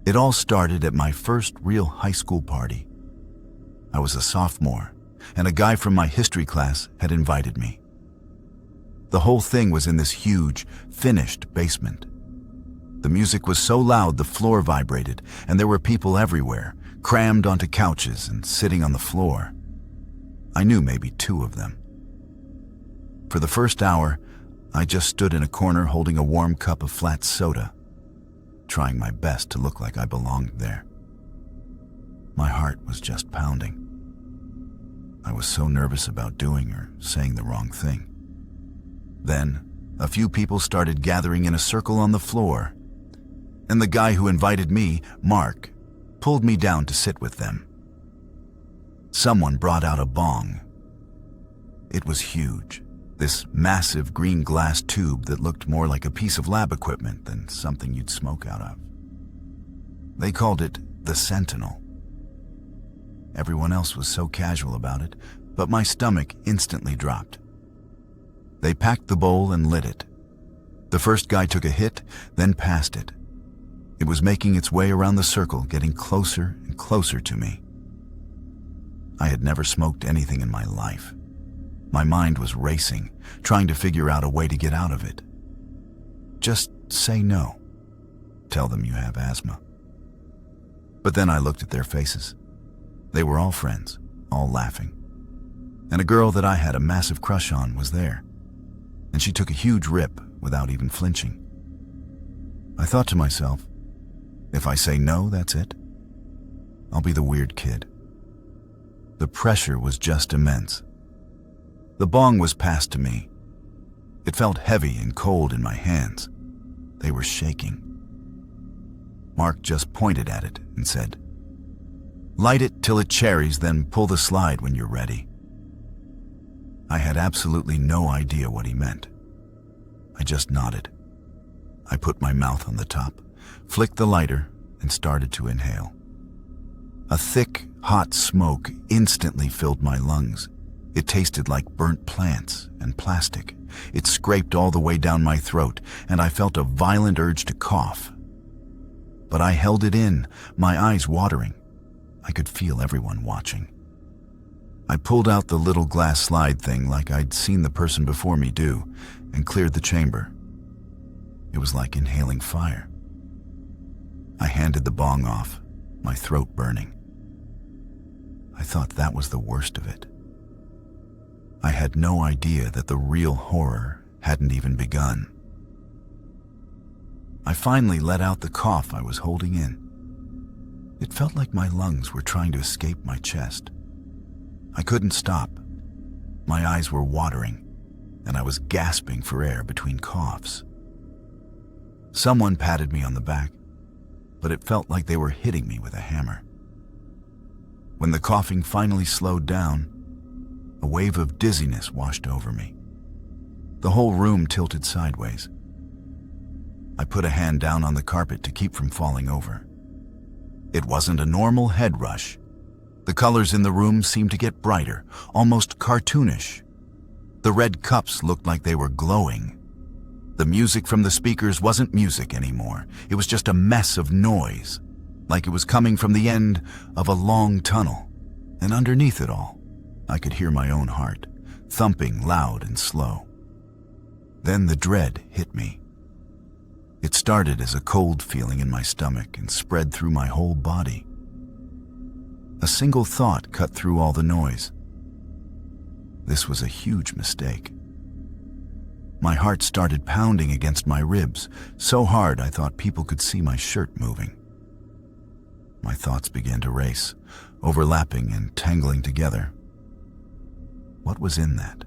It all started at my first real high school party. I was a sophomore, and a guy from my history class had invited me. The whole thing was in this huge, finished basement. The music was so loud the floor vibrated, and there were people everywhere, crammed onto couches and sitting on the floor. I knew maybe 2 of them. For the first hour, I just stood in a corner holding a warm cup of flat soda, trying my best to look like I belonged there. My heart was just pounding. I was so nervous about doing or saying the wrong thing. Then, a few people started gathering in a circle on the floor, and the guy who invited me, Mark, pulled me down to sit with them. Someone brought out a bong. It was huge, this massive green glass tube that looked more like a piece of lab equipment than something you'd smoke out of. They called it the Sentinel. Everyone else was so casual about it, but my stomach instantly dropped. They packed the bowl and lit it. The first guy took a hit, then passed it. It was making its way around the circle, getting closer and closer to me. I had never smoked anything in my life. My mind was racing, trying to figure out a way to get out of it. Just say no. Tell them you have asthma. But then I looked at their faces. They were all friends, all laughing. And a girl that I had a massive crush on was there. And she took a huge rip without even flinching. I thought to myself, if I say no, that's it. I'll be the weird kid. The pressure was just immense. The bong was passed to me. It felt heavy and cold in my hands. They were shaking. Mark just pointed at it and said, "Light it till it cherries, then pull the slide when you're ready." I had absolutely no idea what he meant. I just nodded. I put my mouth on the top, flicked the lighter, and started to inhale. A thick, hot smoke instantly filled my lungs. It tasted like burnt plants and plastic. It scraped all the way down my throat, and I felt a violent urge to cough. But I held it in, my eyes watering. I could feel everyone watching. I pulled out the little glass slide thing like I'd seen the person before me do, and cleared the chamber. It was like inhaling fire. I handed the bong off, my throat burning. I thought that was the worst of it. I had no idea that the real horror hadn't even begun. I finally let out the cough I was holding in. It felt like my lungs were trying to escape my chest. I couldn't stop. My eyes were watering, and I was gasping for air between coughs. Someone patted me on the back, but it felt like they were hitting me with a hammer. When the coughing finally slowed down, a wave of dizziness washed over me. The whole room tilted sideways. I put a hand down on the carpet to keep from falling over. It wasn't a normal head rush. The colors in the room seemed to get brighter, almost cartoonish. The red cups looked like they were glowing. The music from the speakers wasn't music anymore. It was just a mess of noise, like it was coming from the end of a long tunnel. And underneath it all, I could hear my own heart, thumping loud and slow. Then the dread hit me. It started as a cold feeling in my stomach and spread through my whole body. A single thought cut through all the noise. This was a huge mistake. My heart started pounding against my ribs, so hard I thought people could see my shirt moving. My thoughts began to race, overlapping and tangling together. What was in that?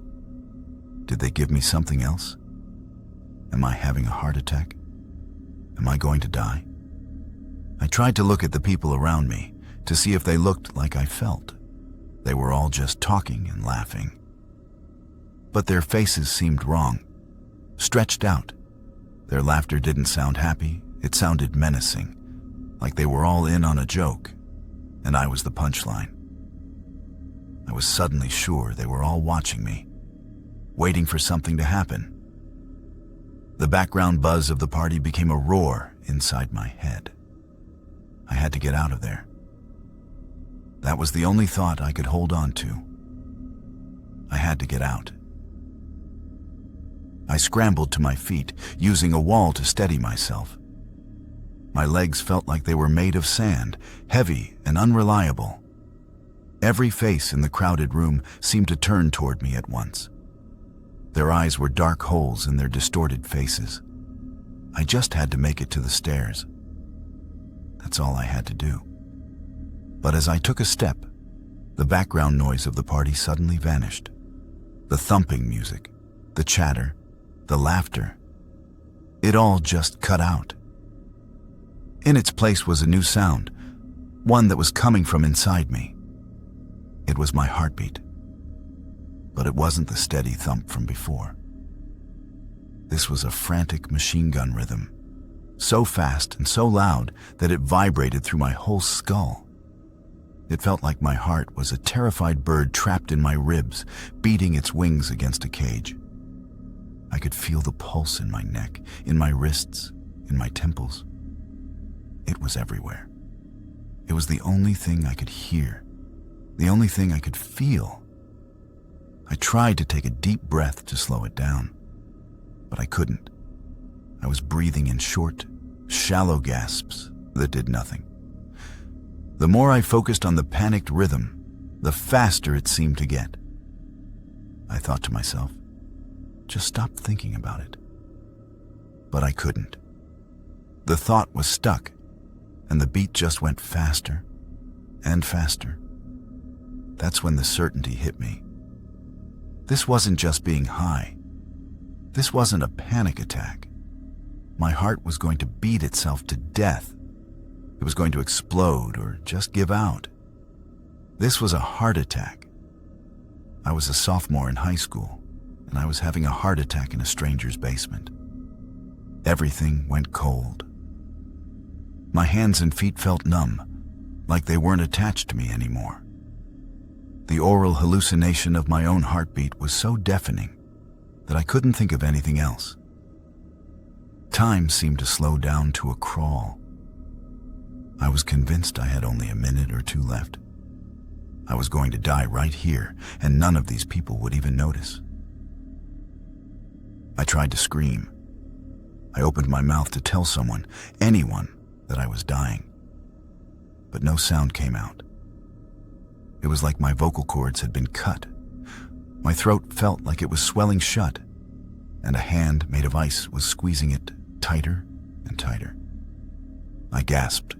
Did they give me something else? Am I having a heart attack? Am I going to die? I tried to look at the people around me to see if they looked like I felt. They were all just talking and laughing. But their faces seemed wrong, stretched out. Their laughter didn't sound happy, it sounded menacing, like they were all in on a joke, and I was the punchline. I was suddenly sure they were all watching me, waiting for something to happen. The background buzz of the party became a roar inside my head. I had to get out of there. That was the only thought I could hold on to. I had to get out. I scrambled to my feet, using a wall to steady myself. My legs felt like they were made of sand, heavy and unreliable. Every face in the crowded room seemed to turn toward me at once. Their eyes were dark holes in their distorted faces. I just had to make it to the stairs. That's all I had to do. But as I took a step, the background noise of the party suddenly vanished. The thumping music, the chatter, the laughter. It all just cut out. In its place was a new sound, one that was coming from inside me. It was my heartbeat. But it wasn't the steady thump from before. This was a frantic machine gun rhythm, so fast and so loud that it vibrated through my whole skull. It felt like my heart was a terrified bird trapped in my ribs, beating its wings against a cage. I could feel the pulse in my neck, in my wrists, in my temples. It was everywhere. It was the only thing I could hear, the only thing I could feel. I tried to take a deep breath to slow it down, but I couldn't. I was breathing in short, shallow gasps that did nothing. The more I focused on the panicked rhythm, the faster it seemed to get. I thought to myself, just stop thinking about it. But I couldn't. The thought was stuck, and the beat just went faster and faster. That's when the certainty hit me. This wasn't just being high. This wasn't a panic attack. My heart was going to beat itself to death. It was going to explode or just give out. This was a heart attack. I was a sophomore in high school, and I was having a heart attack in a stranger's basement. Everything went cold. My hands and feet felt numb, like they weren't attached to me anymore. The oral hallucination of my own heartbeat was so deafening that I couldn't think of anything else. Time seemed to slow down to a crawl. I was convinced I had only a minute or two left. I was going to die right here, and none of these people would even notice. I tried to scream. I opened my mouth to tell someone, anyone, that I was dying. But no sound came out. It was like my vocal cords had been cut. My throat felt like it was swelling shut, and a hand made of ice was squeezing it tighter and tighter. I gasped,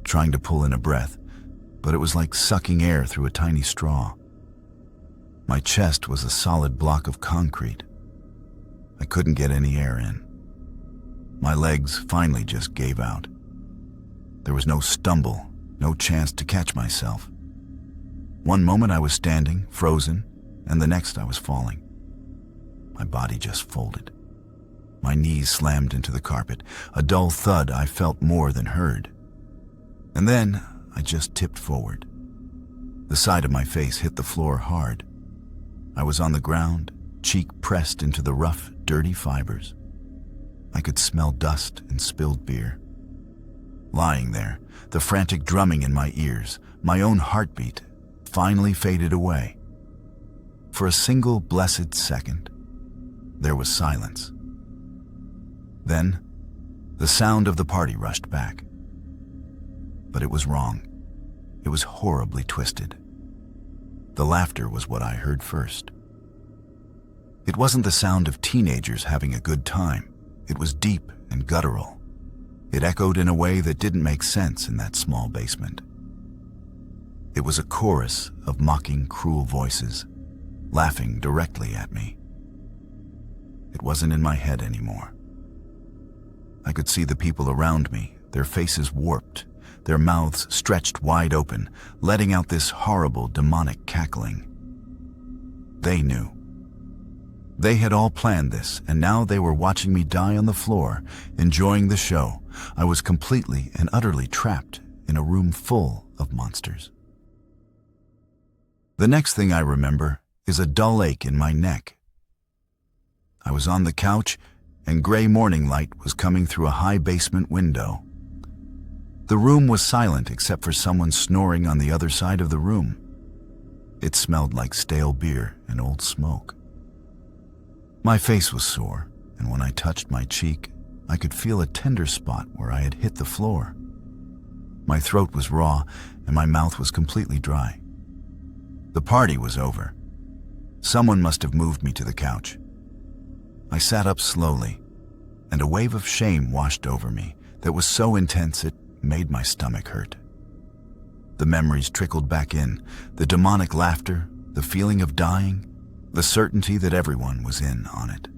trying to pull in a breath, but it was like sucking air through a tiny straw. My chest was a solid block of concrete. I couldn't get any air in. My legs finally just gave out. There was no stumble, no chance to catch myself. One moment I was standing, frozen, and the next I was falling. My body just folded. My knees slammed into the carpet, a dull thud I felt more than heard. And then I just tipped forward. The side of my face hit the floor hard. I was on the ground, cheek pressed into the rough, dirty fibers. I could smell dust and spilled beer. Lying there, the frantic drumming in my ears, my own heartbeat, finally faded away. For a single blessed second, there was silence. Then, the sound of the party rushed back. But it was wrong. It was horribly twisted. The laughter was what I heard first. It wasn't the sound of teenagers having a good time. It was deep and guttural. It echoed in a way that didn't make sense in that small basement. It was a chorus of mocking, cruel voices, laughing directly at me. It wasn't in my head anymore. I could see the people around me, their faces warped, their mouths stretched wide open, letting out this horrible, demonic cackling. They knew. They had all planned this, and now they were watching me die on the floor, enjoying the show. I was completely and utterly trapped in a room full of monsters. The next thing I remember is a dull ache in my neck. I was on the couch, and gray morning light was coming through a high basement window. The room was silent except for someone snoring on the other side of the room. It smelled like stale beer and old smoke. My face was sore, and when I touched my cheek, I could feel a tender spot where I had hit the floor. My throat was raw, and my mouth was completely dry. The party was over. Someone must have moved me to the couch. I sat up slowly, and a wave of shame washed over me that was so intense it made my stomach hurt. The memories trickled back in, the demonic laughter, the feeling of dying, the certainty that everyone was in on it.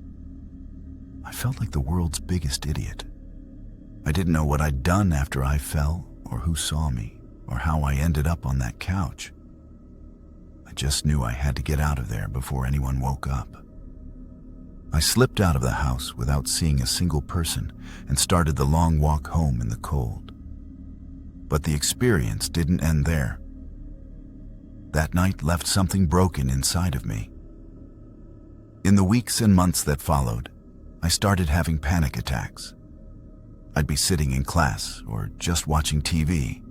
I felt like the world's biggest idiot. I didn't know what I'd done after I fell, or who saw me, or how I ended up on that couch. I just knew I had to get out of there before anyone woke up. I slipped out of the house without seeing a single person and started the long walk home in the cold. But the experience didn't end there. That night left something broken inside of me. In the weeks and months that followed, I started having panic attacks. I'd be sitting in class or just watching TV,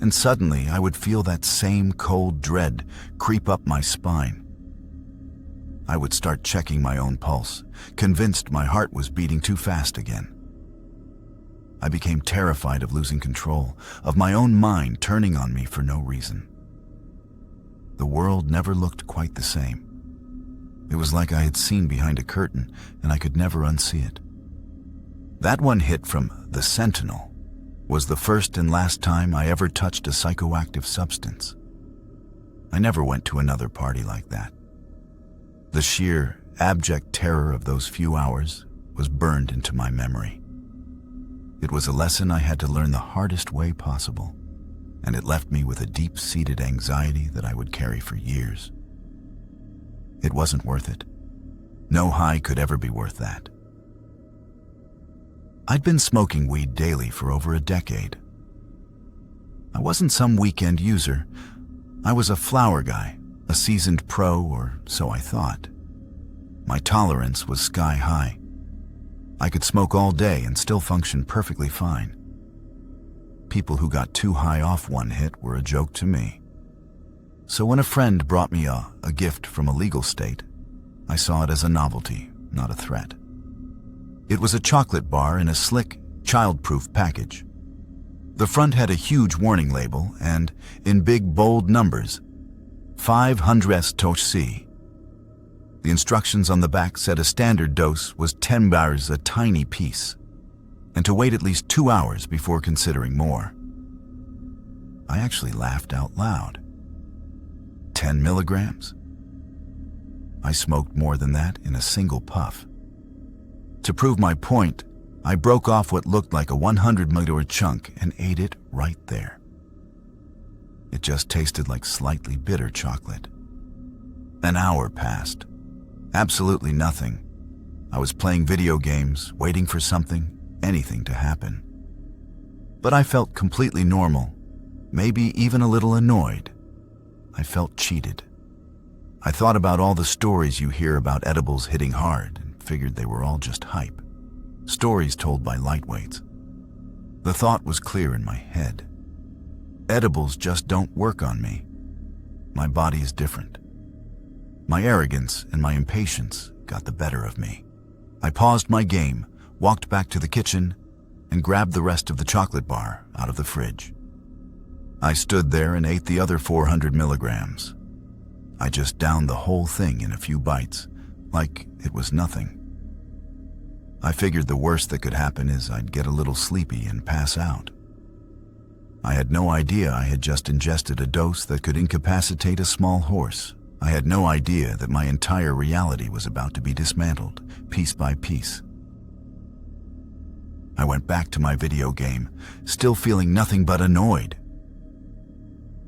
and suddenly I would feel that same cold dread creep up my spine. I would start checking my own pulse, convinced my heart was beating too fast again. I became terrified of losing control, of my own mind turning on me for no reason. The world never looked quite the same. It was like I had seen behind a curtain and I could never unsee it. That one hit from the Sentinel was the first and last time I ever touched a psychoactive substance. I never went to another party like that. The sheer, abject terror of those few hours was burned into my memory. It was a lesson I had to learn the hardest way possible, and it left me with a deep-seated anxiety that I would carry for years. It wasn't worth it. No high could ever be worth that. I'd been smoking weed daily for over a decade. I wasn't some weekend user. I was a flower guy, a seasoned pro, or so I thought. My tolerance was sky high. I could smoke all day and still function perfectly fine. People who got too high off one hit were a joke to me. So when a friend brought me a gift from a legal state, I saw it as a novelty, not a threat. It was a chocolate bar in a slick, child-proof package. The front had a huge warning label and, in big, bold numbers, 500 tosh. The instructions on the back said a standard dose was 10 bars a tiny piece, and to wait at least 2 hours before considering more. I actually laughed out loud. 10 milligrams? I smoked more than that in a single puff. To prove my point, I broke off what looked like a 100 milliliter chunk and ate it right there. It just tasted like slightly bitter chocolate. An hour passed. Absolutely nothing. I was playing video games, waiting for something, anything to happen. But I felt completely normal, maybe even a little annoyed. I felt cheated. I thought about all the stories you hear about edibles hitting hard and figured they were all just hype. Stories told by lightweights. The thought was clear in my head. Edibles just don't work on me. My body is different. My arrogance and my impatience got the better of me. I paused my game, walked back to the kitchen, and grabbed the rest of the chocolate bar out of the fridge. I stood there and ate the other 400 milligrams. I just downed the whole thing in a few bites, like it was nothing. I figured the worst that could happen is I'd get a little sleepy and pass out. I had no idea I had just ingested a dose that could incapacitate a small horse. I had no idea that my entire reality was about to be dismantled, piece by piece. I went back to my video game, still feeling nothing but annoyed.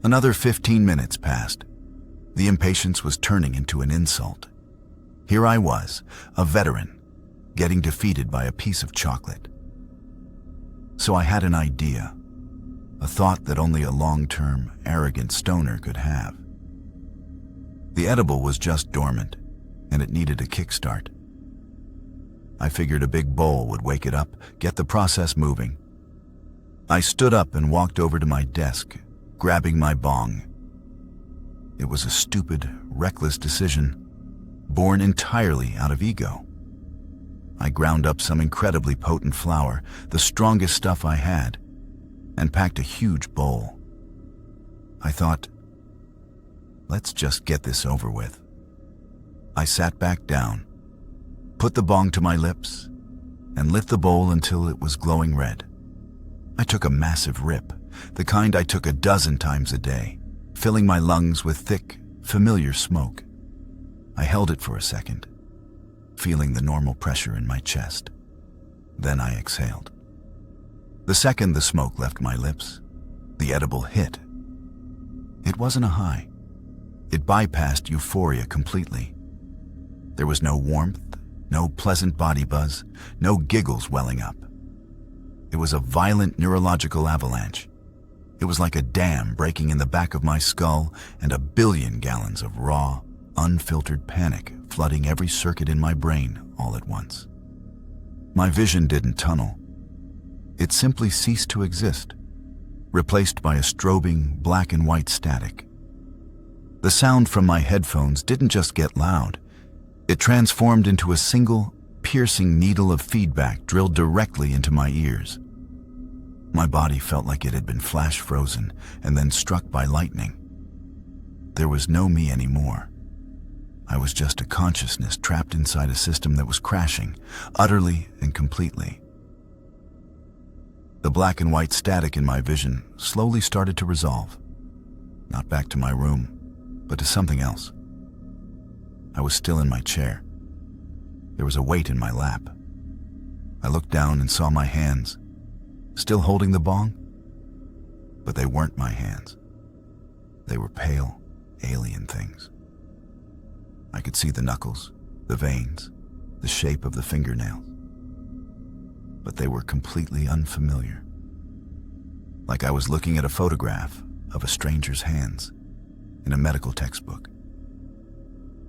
Another 15 minutes passed. The impatience was turning into an insult. Here I was, a veteran, getting defeated by a piece of chocolate. So I had an idea, a thought that only a long-term, arrogant stoner could have. The edible was just dormant, and it needed a kickstart. I figured a big bowl would wake it up, get the process moving. I stood up and walked over to my desk, grabbing my bong. It was a stupid, reckless decision, born entirely out of ego. I ground up some incredibly potent flower, the strongest stuff I had, and packed a huge bowl. I thought, let's just get this over with. I sat back down, put the bong to my lips, and lit the bowl until it was glowing red. I took a massive rip, the kind I took a dozen times a day, filling my lungs with thick, familiar smoke. I held it for a second, feeling the normal pressure in my chest. Then I exhaled. The second the smoke left my lips, the edible hit. It wasn't a high. It bypassed euphoria completely. There was no warmth, no pleasant body buzz, no giggles welling up. It was a violent neurological avalanche. It was like a dam breaking in the back of my skull and a billion gallons of raw, unfiltered panic flooding every circuit in my brain all at once. My vision didn't tunnel. It simply ceased to exist, replaced by a strobing black and white static. The sound from my headphones didn't just get loud. It transformed into a single, piercing needle of feedback drilled directly into my ears. My body felt like it had been flash frozen and then struck by lightning. There was no me anymore. I was just a consciousness trapped inside a system that was crashing, utterly and completely. The black and white static in my vision slowly started to resolve. Not back to my room, but to something else. I was still in my chair. There was a weight in my lap. I looked down and saw my hands, still holding the bong, but they weren't my hands. They were pale, alien things. I could see the knuckles, the veins, the shape of the fingernails, but they were completely unfamiliar. Like I was looking at a photograph of a stranger's hands in a medical textbook.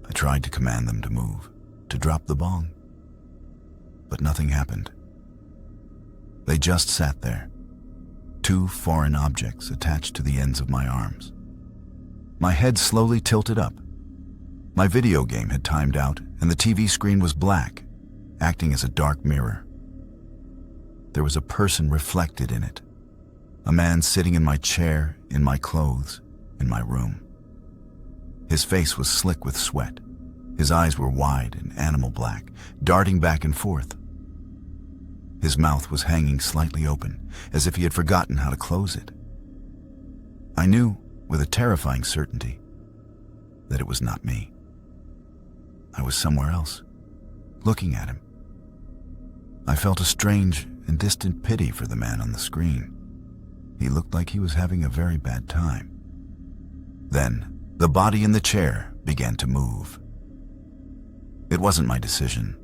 I tried to command them to move, to drop the bong, but nothing happened. They just sat there, two foreign objects attached to the ends of my arms. My head slowly tilted up. My video game had timed out, and the TV screen was black, acting as a dark mirror. There was a person reflected in it, a man sitting in my chair, in my clothes, in my room. His face was slick with sweat. His eyes were wide and animal black, darting back and forth. His mouth was hanging slightly open, as if he had forgotten how to close it. I knew, with a terrifying certainty, that it was not me. I was somewhere else, looking at him. I felt a strange and distant pity for the man on the screen. He looked like he was having a very bad time. Then, the body in the chair began to move. It wasn't my decision.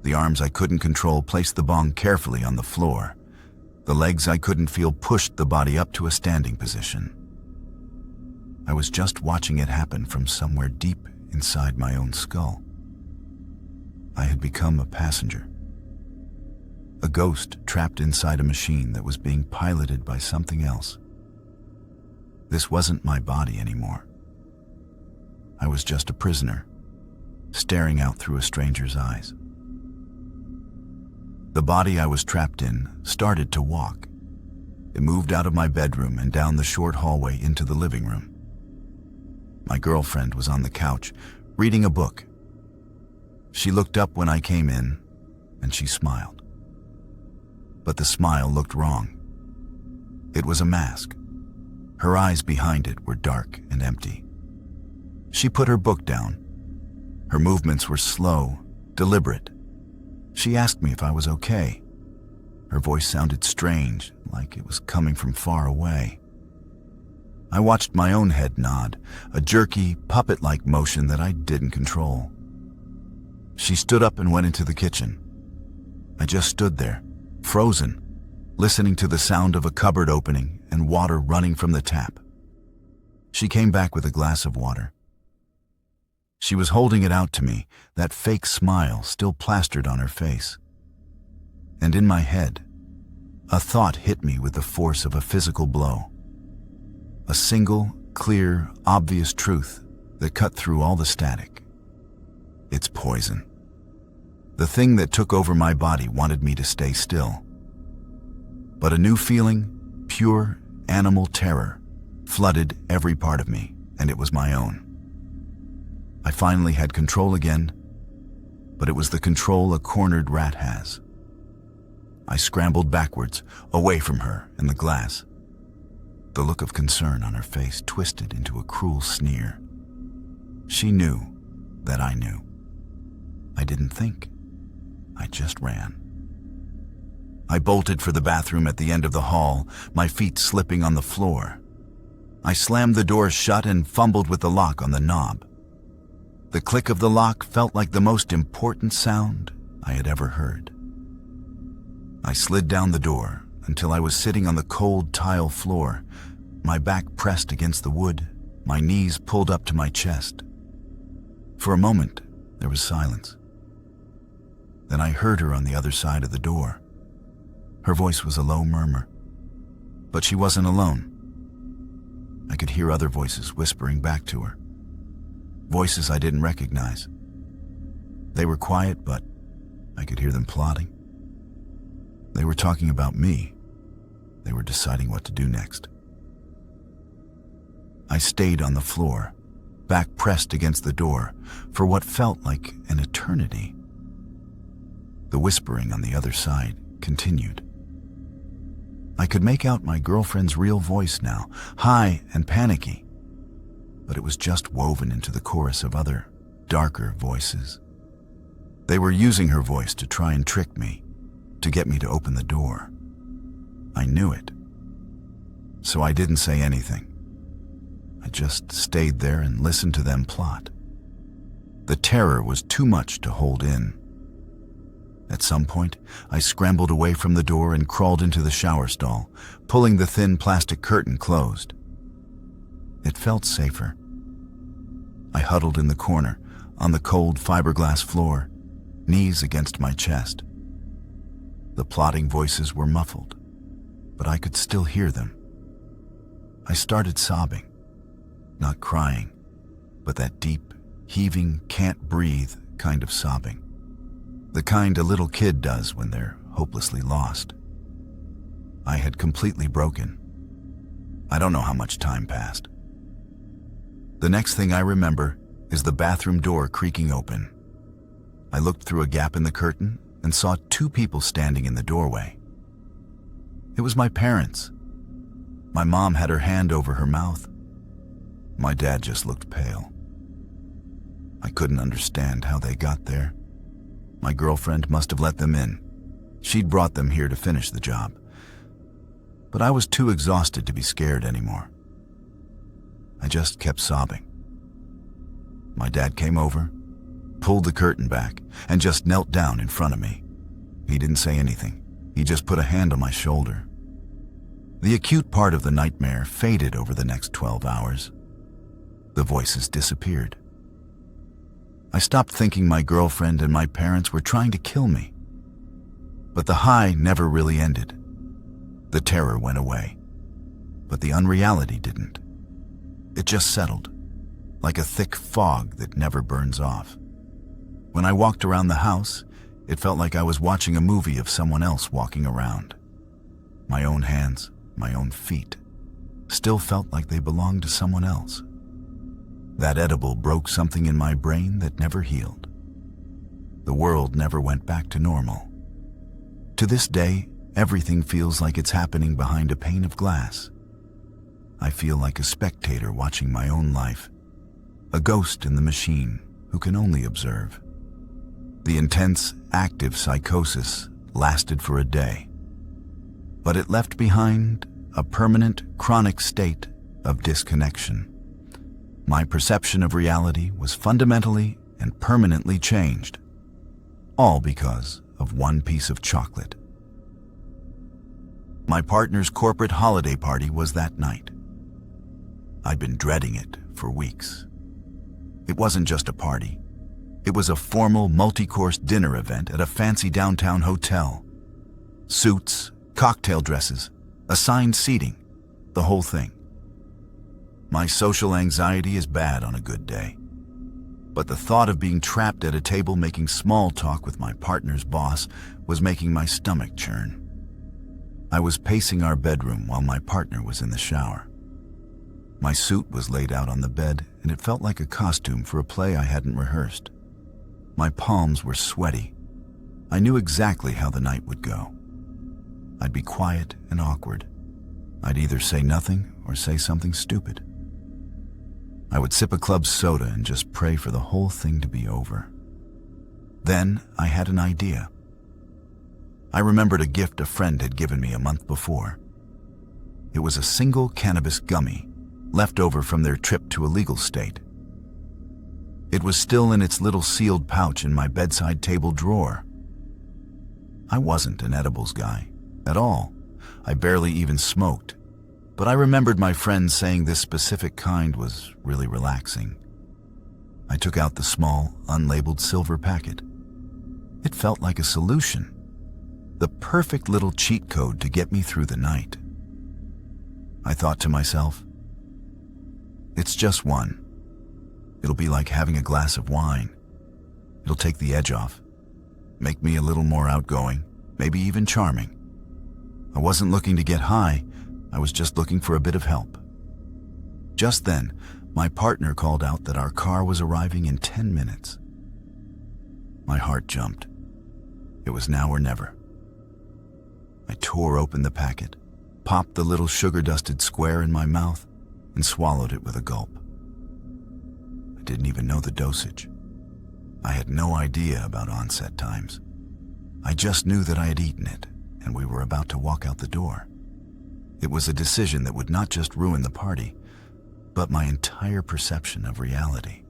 The arms I couldn't control placed the bong carefully on the floor. The legs I couldn't feel pushed the body up to a standing position. I was just watching it happen from somewhere deep inside my own skull. I had become a passenger, a ghost trapped inside a machine that was being piloted by something else. This wasn't my body anymore. I was just a prisoner, staring out through a stranger's eyes. The body I was trapped in started to walk. It moved out of my bedroom and down the short hallway into the living room. My girlfriend was on the couch, reading a book. She looked up when I came in, and she smiled. But the smile looked wrong. It was a mask. Her eyes behind it were dark and empty. She put her book down. Her movements were slow, deliberate. She asked me if I was okay. Her voice sounded strange, like it was coming from far away. I watched my own head nod, a jerky, puppet-like motion that I didn't control. She stood up and went into the kitchen. I just stood there, frozen, listening to the sound of a cupboard opening and water running from the tap. She came back with a glass of water. She was holding it out to me, that fake smile still plastered on her face. And in my head, a thought hit me with the force of a physical blow. A single, clear, obvious truth that cut through all the static. It's poison. The thing that took over my body wanted me to stay still. But a new feeling, pure animal terror, flooded every part of me, and it was my own. I finally had control again, but it was the control a cornered rat has. I scrambled backwards, away from her and the glass. The look of concern on her face twisted into a cruel sneer. She knew that I knew. I didn't think. I just ran. I bolted for the bathroom at the end of the hall, my feet slipping on the floor. I slammed the door shut and fumbled with the lock on the knob. The click of the lock felt like the most important sound I had ever heard. I slid down the door until I was sitting on the cold tile floor, my back pressed against the wood, my knees pulled up to my chest. For a moment, there was silence. Then I heard her on the other side of the door. Her voice was a low murmur, but she wasn't alone. I could hear other voices whispering back to her. Voices I didn't recognize. They were quiet, but I could hear them plotting. They were talking about me. They were deciding what to do next. I stayed on the floor, back pressed against the door, for what felt like an eternity. The whispering on the other side continued. I could make out my girlfriend's real voice now, high and panicky, but it was just woven into the chorus of other, darker voices. They were using her voice to try and trick me, to get me to open the door. I knew it, so I didn't say anything. I just stayed there and listened to them plot. The terror was too much to hold in. At some point, I scrambled away from the door and crawled into the shower stall, pulling the thin plastic curtain closed. It felt safer. I huddled in the corner, on the cold fiberglass floor, knees against my chest. The plotting voices were muffled, but I could still hear them. I started sobbing, not crying, but that deep, heaving, can't breathe kind of sobbing. The kind a little kid does when they're hopelessly lost. I had completely broken. I don't know how much time passed. The next thing I remember is the bathroom door creaking open. I looked through a gap in the curtain and saw two people standing in the doorway. It was my parents. My mom had her hand over her mouth. My dad just looked pale. I couldn't understand how they got there. My girlfriend must have let them in. She'd brought them here to finish the job. But I was too exhausted to be scared anymore. I just kept sobbing. My dad came over, pulled the curtain back, and just knelt down in front of me. He didn't say anything. He just put a hand on my shoulder. The acute part of the nightmare faded over the next 12 hours. The voices disappeared. I stopped thinking my girlfriend and my parents were trying to kill me. But the high never really ended. The terror went away, but the unreality didn't. It just settled, like a thick fog that never burns off. When I walked around the house, it felt like I was watching a movie of someone else walking around. My own hands, my own feet, still felt like they belonged to someone else. That edible broke something in my brain that never healed. The world never went back to normal. To this day, everything feels like it's happening behind a pane of glass. I feel like a spectator watching my own life, a ghost in the machine who can only observe. The intense, active psychosis lasted for a day, but it left behind a permanent, chronic state of disconnection. My perception of reality was fundamentally and permanently changed, all because of one piece of chocolate. My partner's corporate holiday party was that night. I'd been dreading it for weeks. It wasn't just a party. It was a formal multi-course dinner event at a fancy downtown hotel. Suits, cocktail dresses, assigned seating, the whole thing. My social anxiety is bad on a good day, but the thought of being trapped at a table making small talk with my partner's boss was making my stomach churn. I was pacing our bedroom while my partner was in the shower. My suit was laid out on the bed, and it felt like a costume for a play I hadn't rehearsed. My palms were sweaty. I knew exactly how the night would go. I'd be quiet and awkward. I'd either say nothing or say something stupid. I would sip a club soda and just pray for the whole thing to be over. Then I had an idea. I remembered a gift a friend had given me a month before. It was a single cannabis gummy, left over from their trip to a legal state. It was still in its little sealed pouch in my bedside table drawer. I wasn't an edibles guy at all. I barely even smoked, but I remembered my friend saying this specific kind was really relaxing. I took out the small, unlabeled silver packet. It felt like a solution, the perfect little cheat code to get me through the night. I thought to myself, it's just one. It'll be like having a glass of wine. It'll take the edge off, make me a little more outgoing, maybe even charming. I wasn't looking to get high, I was just looking for a bit of help. Just then, my partner called out that our car was arriving in 10 minutes. My heart jumped. It was now or never. I tore open the packet, popped the little sugar-dusted square in my mouth, and swallowed it with a gulp. I didn't even know the dosage. I had no idea about onset times. I just knew that I had eaten it, and we were about to walk out the door. It was a decision that would not just ruin the party, but my entire perception of reality.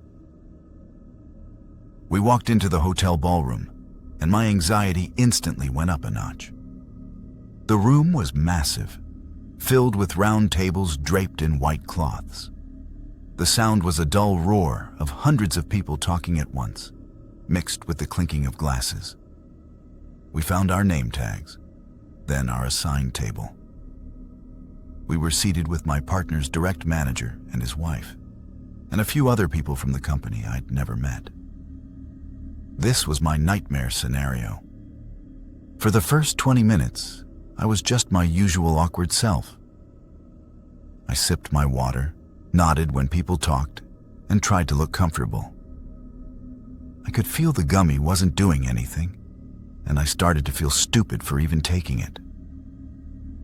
We walked into the hotel ballroom, and my anxiety instantly went up a notch. The room was massive, filled with round tables draped in white cloths. The sound was a dull roar of hundreds of people talking at once, mixed with the clinking of glasses. We found our name tags, then our assigned table. We were seated with my partner's direct manager and his wife, and a few other people from the company I'd never met. This was my nightmare scenario. For the first 20 minutes, I was just my usual awkward self. I sipped my water, nodded when people talked, and tried to look comfortable. I could feel the gummy wasn't doing anything, and I started to feel stupid for even taking it.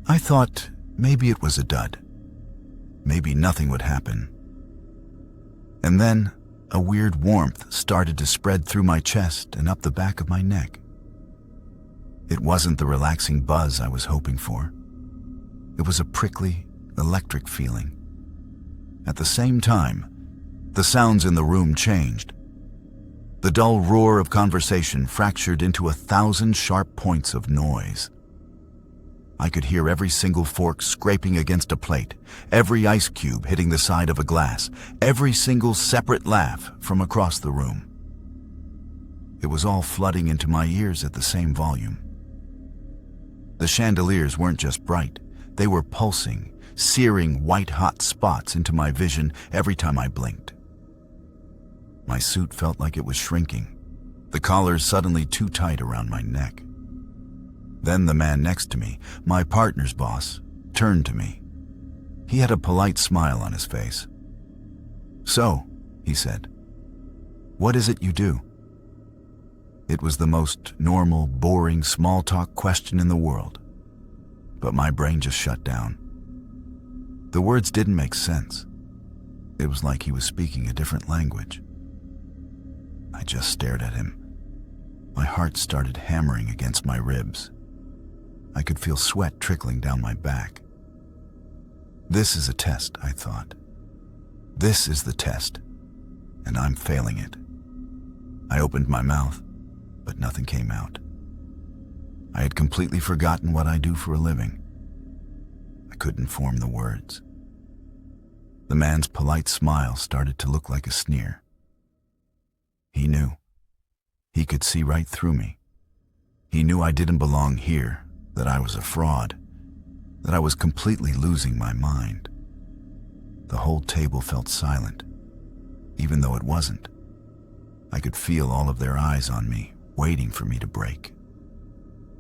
I thought maybe it was a dud. Maybe nothing would happen. And then a weird warmth started to spread through my chest and up the back of my neck. It wasn't the relaxing buzz I was hoping for. It was a prickly, electric feeling. At the same time, the sounds in the room changed. The dull roar of conversation fractured into 1,000 sharp points of noise. I could hear every single fork scraping against a plate, every ice cube hitting the side of a glass, every single separate laugh from across the room. It was all flooding into my ears at the same volume. The chandeliers weren't just bright, they were pulsing, searing white-hot spots into my vision every time I blinked. My suit felt like it was shrinking, the collar suddenly too tight around my neck. Then the man next to me, my partner's boss, turned to me. He had a polite smile on his face. "So," he said, "what is it you do?" It was the most normal, boring, small-talk question in the world, but my brain just shut down. The words didn't make sense. It was like he was speaking a different language. I just stared at him. My heart started hammering against my ribs. I could feel sweat trickling down my back. This is a test, I thought. This is the test, and I'm failing it. I opened my mouth, but nothing came out. I had completely forgotten what I do for a living. I couldn't form the words. The man's polite smile started to look like a sneer. He knew. He could see right through me. He knew I didn't belong here, that I was a fraud, that I was completely losing my mind. The whole table felt silent, even though it wasn't. I could feel all of their eyes on me, waiting for me to break.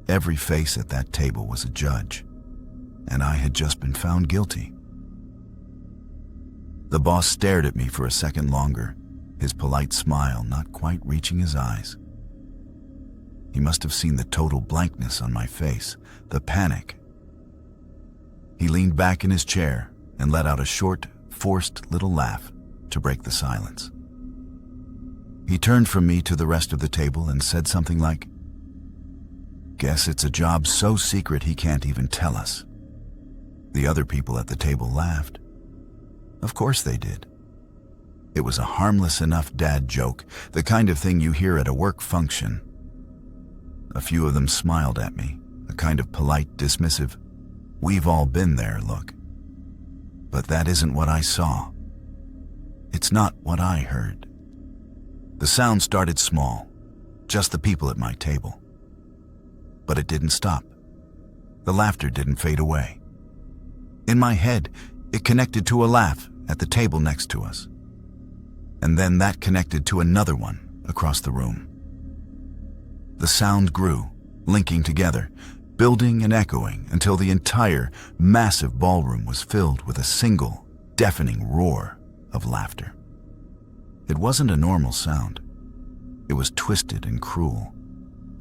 Every face at that table was a judge, and I had just been found guilty. The boss stared at me for a second longer, his polite smile not quite reaching his eyes. He must have seen the total blankness on my face, the panic. He leaned back in his chair and let out a short, forced little laugh to break the silence. He turned from me to the rest of the table and said something like, "Guess it's a job so secret he can't even tell us." The other people at the table laughed. Of course they did. It was a harmless enough dad joke, the kind of thing you hear at a work function. A few of them smiled at me, a kind of polite, dismissive, "We've all been there" look. But that isn't what I saw. It's not what I heard. The sound started small, just the people at my table. But it didn't stop. The laughter didn't fade away. In my head, it connected to a laugh at the table next to us. And then that connected to another one across the room. The sound grew, linking together, building and echoing until the entire massive ballroom was filled with a single, deafening roar of laughter. It wasn't a normal sound. It was twisted and cruel,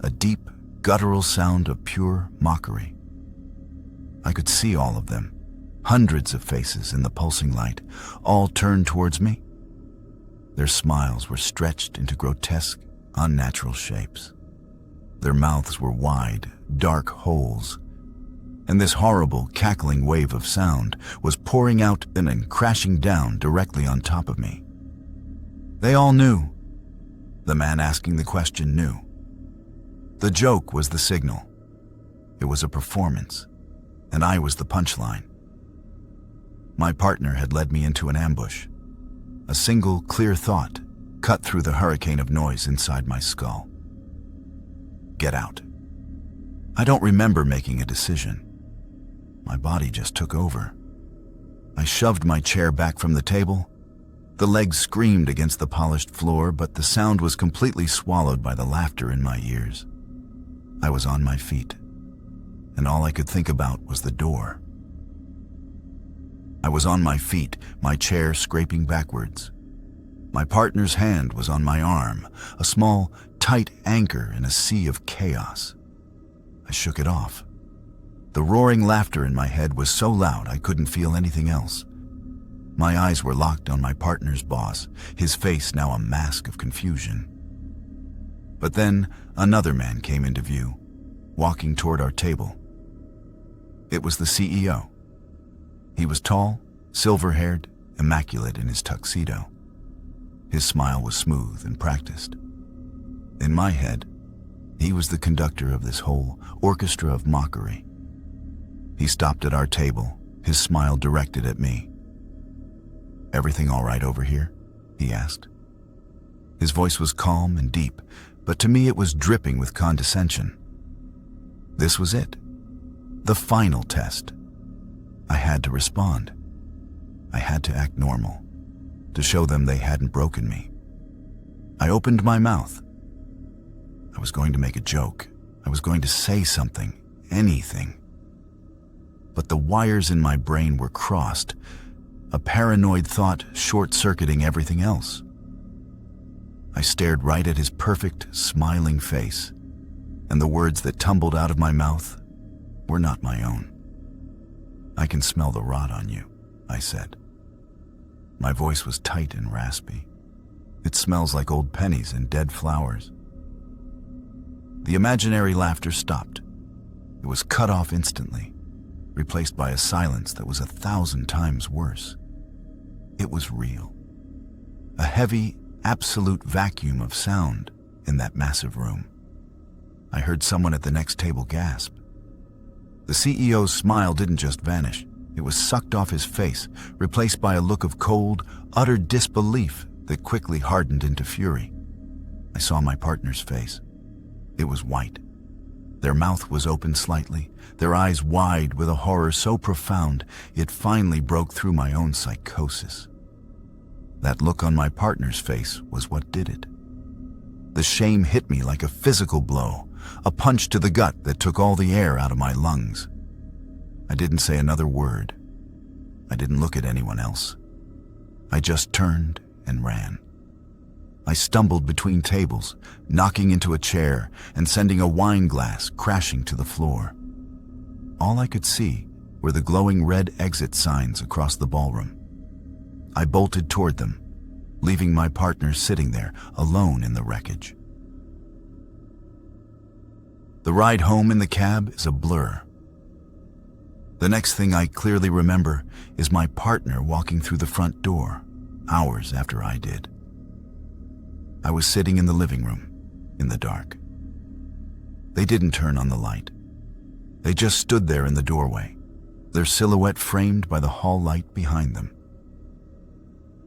a deep, guttural sound of pure mockery. I could see all of them, hundreds of faces in the pulsing light, all turned towards me. Their smiles were stretched into grotesque, unnatural shapes. Their mouths were wide, dark holes, and this horrible, cackling wave of sound was pouring out and then crashing down directly on top of me. They all knew. The man asking the question knew. The joke was the signal. It was a performance, and I was the punchline. My partner had led me into an ambush. A single, clear thought cut through the hurricane of noise inside my skull. Get out. I don't remember making a decision. My body just took over. I shoved my chair back from the table. The legs screamed against the polished floor, but the sound was completely swallowed by the laughter in my ears. I was on my feet, and all I could think about was the door. I was on my feet, my chair scraping backwards. My partner's hand was on my arm, a small, tight anchor in a sea of chaos. I shook it off. The roaring laughter in my head was so loud I couldn't feel anything else. My eyes were locked on my partner's boss, his face now a mask of confusion. But then another man came into view, walking toward our table. It was the CEO. He was tall, silver-haired, immaculate in his tuxedo. His smile was smooth and practiced. In my head, he was the conductor of this whole orchestra of mockery. He stopped at our table, his smile directed at me. "Everything all right over here?" he asked. His voice was calm and deep, but to me it was dripping with condescension. This was it. The final test. I had to respond. I had to act normal, to show them they hadn't broken me. I opened my mouth. I was going to make a joke. I was going to say something, anything. But the wires in my brain were crossed, a paranoid thought short-circuiting everything else. I stared right at his perfect, smiling face, and the words that tumbled out of my mouth were not my own. "I can smell the rot on you," I said. My voice was tight and raspy. "It smells like old pennies and dead flowers." The imaginary laughter stopped. It was cut off instantly, replaced by a silence that was 1,000 times worse. It was real. A heavy, absolute vacuum of sound in that massive room. I heard someone at the next table gasp. The CEO's smile didn't just vanish. It was sucked off his face, replaced by a look of cold, utter disbelief that quickly hardened into fury. I saw my partner's face. It was white. Their mouth was open slightly, their eyes wide with a horror so profound it finally broke through my own psychosis. That look on my partner's face was what did it. The shame hit me like a physical blow, a punch to the gut that took all the air out of my lungs. I didn't say another word. I didn't look at anyone else. I just turned and ran. I stumbled between tables, knocking into a chair and sending a wine glass crashing to the floor. All I could see were the glowing red exit signs across the ballroom. I bolted toward them, leaving my partner sitting there alone in the wreckage. The ride home in the cab is a blur. The next thing I clearly remember is my partner walking through the front door, hours after I did. I was sitting in the living room, in the dark. They didn't turn on the light. They just stood there in the doorway, their silhouette framed by the hall light behind them.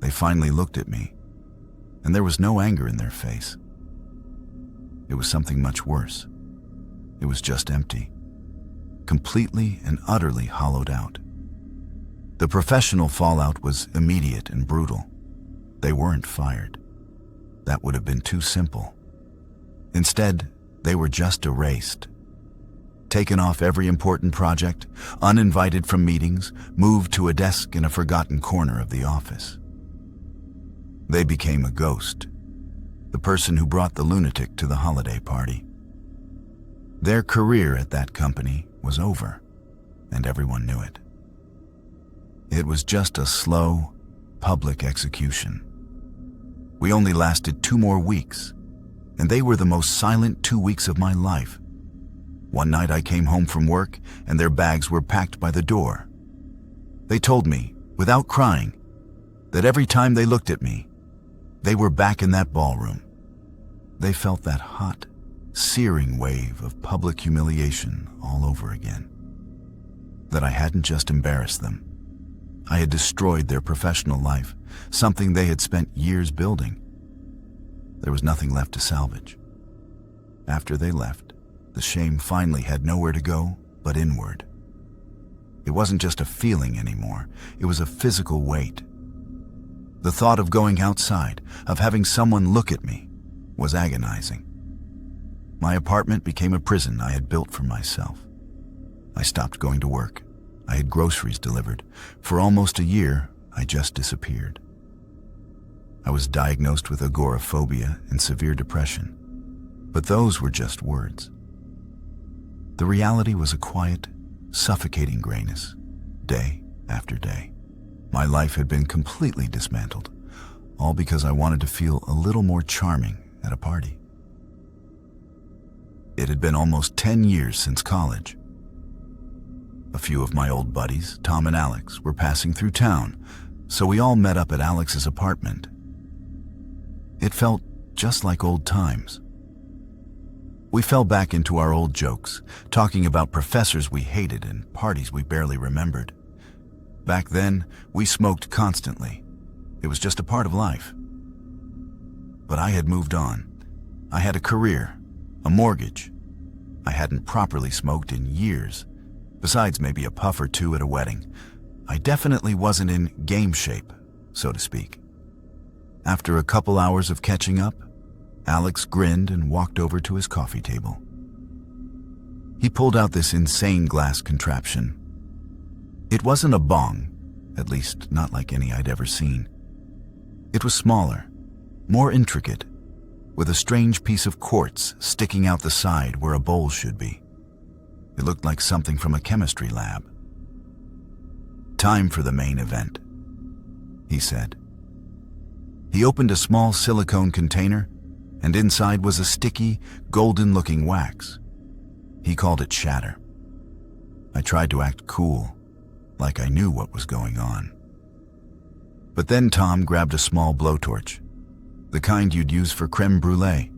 They finally looked at me, and there was no anger in their face. It was something much worse. It was just empty, completely and utterly hollowed out. The professional fallout was immediate and brutal. They weren't fired. That would have been too simple. Instead, they were just erased. Taken off every important project, uninvited from meetings, moved to a desk in a forgotten corner of the office. They became a ghost, the person who brought the lunatic to the holiday party. Their career at that company was over, and everyone knew it. It was just a slow, public execution. We only lasted 2 more weeks, and they were the most silent 2 weeks of my life. One night I came home from work, and their bags were packed by the door. They told me, without crying, that every time they looked at me, they were back in that ballroom. They felt that hot, searing wave of public humiliation all over again. That I hadn't just embarrassed them. I had destroyed their professional life, something they had spent years building. There was nothing left to salvage. After they left, the shame finally had nowhere to go but inward. It wasn't just a feeling anymore, it was a physical weight. The thought of going outside, of having someone look at me, was agonizing. My apartment became a prison I had built for myself. I stopped going to work. I had groceries delivered. For almost a year, I just disappeared. I was diagnosed with agoraphobia and severe depression, but those were just words. The reality was a quiet, suffocating grayness, day after day. My life had been completely dismantled, all because I wanted to feel a little more charming at a party. It had been almost 10 years since college. A few of my old buddies, Tom and Alex, were passing through town, so we all met up at Alex's apartment. It felt just like old times. We fell back into our old jokes, talking about professors we hated and parties we barely remembered. Back then, we smoked constantly. It was just a part of life. But I had moved on. I had a career, a mortgage. I hadn't properly smoked in years. Besides maybe a puff or two at a wedding, I definitely wasn't in game shape, so to speak. After a couple hours of catching up, Alex grinned and walked over to his coffee table. He pulled out this insane glass contraption. It wasn't a bong, at least not like any I'd ever seen. It was smaller, more intricate, with a strange piece of quartz sticking out the side where a bowl should be. It looked like something from a chemistry lab. "Time for the main event," he said. He opened a small silicone container, and inside was a sticky, golden-looking wax. He called it shatter. I tried to act cool, like I knew what was going on. But then Tom grabbed a small blowtorch, the kind you'd use for creme brulee.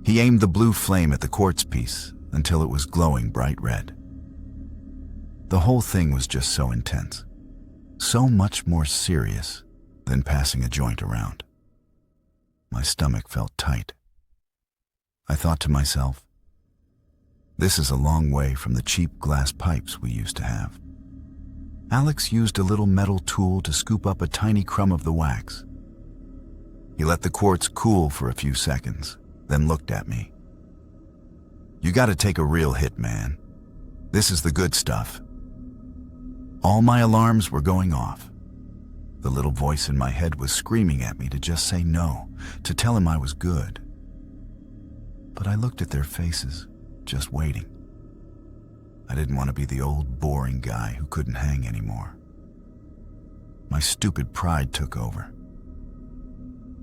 He aimed the blue flame at the quartz piece until it was glowing bright red. The whole thing was just so intense, so much more serious than passing a joint around. My stomach felt tight. I thought to myself, This is a long way from the cheap glass pipes we used to have. Alex used a little metal tool to scoop up a tiny crumb of the wax. He let the quartz cool for a few seconds, then looked at me. "You gotta take a real hit, man. This is the good stuff." All my alarms were going off. The little voice in my head was screaming at me to just say no, to tell him I was good. But I looked at their faces, just waiting. I didn't want to be the old, boring guy who couldn't hang anymore. My stupid pride took over.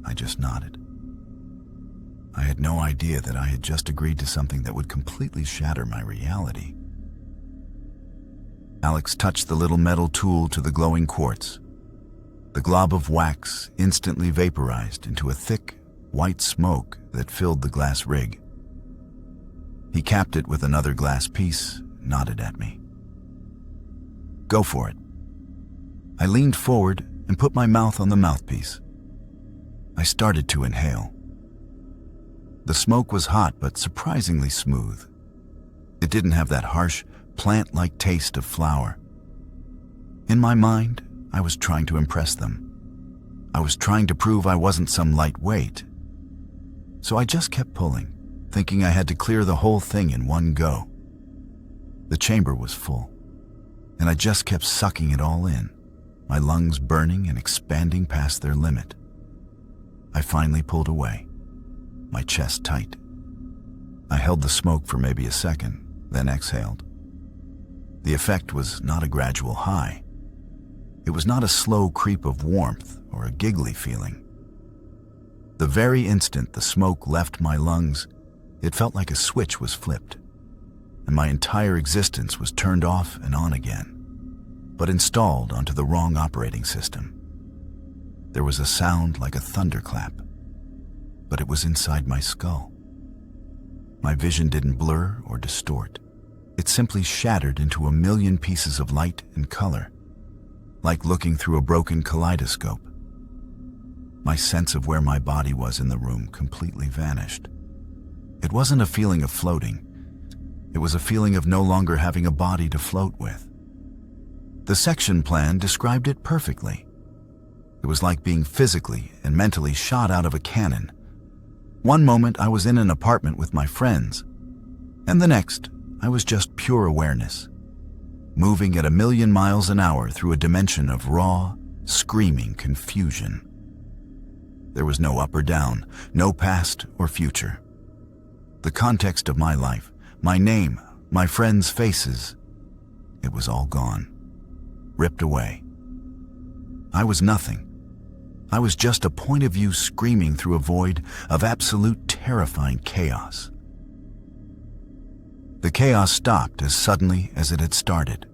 I just nodded. I had no idea that I had just agreed to something that would completely shatter my reality. Alex touched the little metal tool to the glowing quartz. The glob of wax instantly vaporized into a thick, white smoke that filled the glass rig. He capped it with another glass piece, nodded at me. "Go for it." I leaned forward and put my mouth on the mouthpiece. I started to inhale. The smoke was hot but surprisingly smooth. It didn't have that harsh, plant-like taste of flower. In my mind, I was trying to impress them. I was trying to prove I wasn't some lightweight. So I just kept pulling, thinking I had to clear the whole thing in one go. The chamber was full, and I just kept sucking it all in, my lungs burning and expanding past their limit. I finally pulled away, my chest tight. I held the smoke for maybe a second, then exhaled. The effect was not a gradual high. It was not a slow creep of warmth or a giggly feeling. The very instant the smoke left my lungs, it felt like a switch was flipped, and my entire existence was turned off and on again, but installed onto the wrong operating system. There was a sound like a thunderclap, but it was inside my skull. My vision didn't blur or distort. It simply shattered into a million pieces of light and color, like looking through a broken kaleidoscope. My sense of where my body was in the room completely vanished. It wasn't a feeling of floating. It was a feeling of no longer having a body to float with. The section plan described it perfectly. It was like being physically and mentally shot out of a cannon. One moment I was in an apartment with my friends, and the next I was just pure awareness, moving at 1,000,000 miles an hour through a dimension of raw, screaming confusion. There was no up or down, no past or future. The context of my life, my name, my friends' faces, it was all gone, ripped away. I was nothing. I was just a point of view screaming through a void of absolute terrifying chaos. The chaos stopped as suddenly as it had started.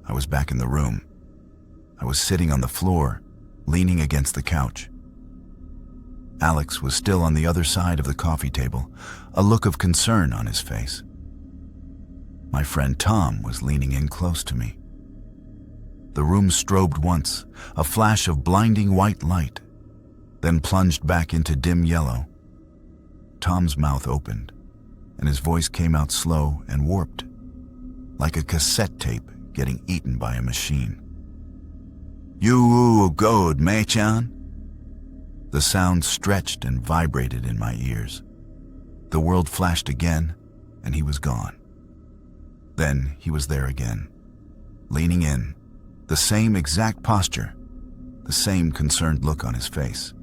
I was back in the room. I was sitting on the floor, leaning against the couch. Alex was still on the other side of the coffee table, a look of concern on his face. My friend Tom was leaning in close to me. The room strobed once, a flash of blinding white light, then plunged back into dim yellow. Tom's mouth opened, and his voice came out slow and warped, like a cassette tape getting eaten by a machine. "You good, Machan?" The sound stretched and vibrated in my ears. The world flashed again, and he was gone. Then he was there again, leaning in, the same exact posture, the same concerned look on his face.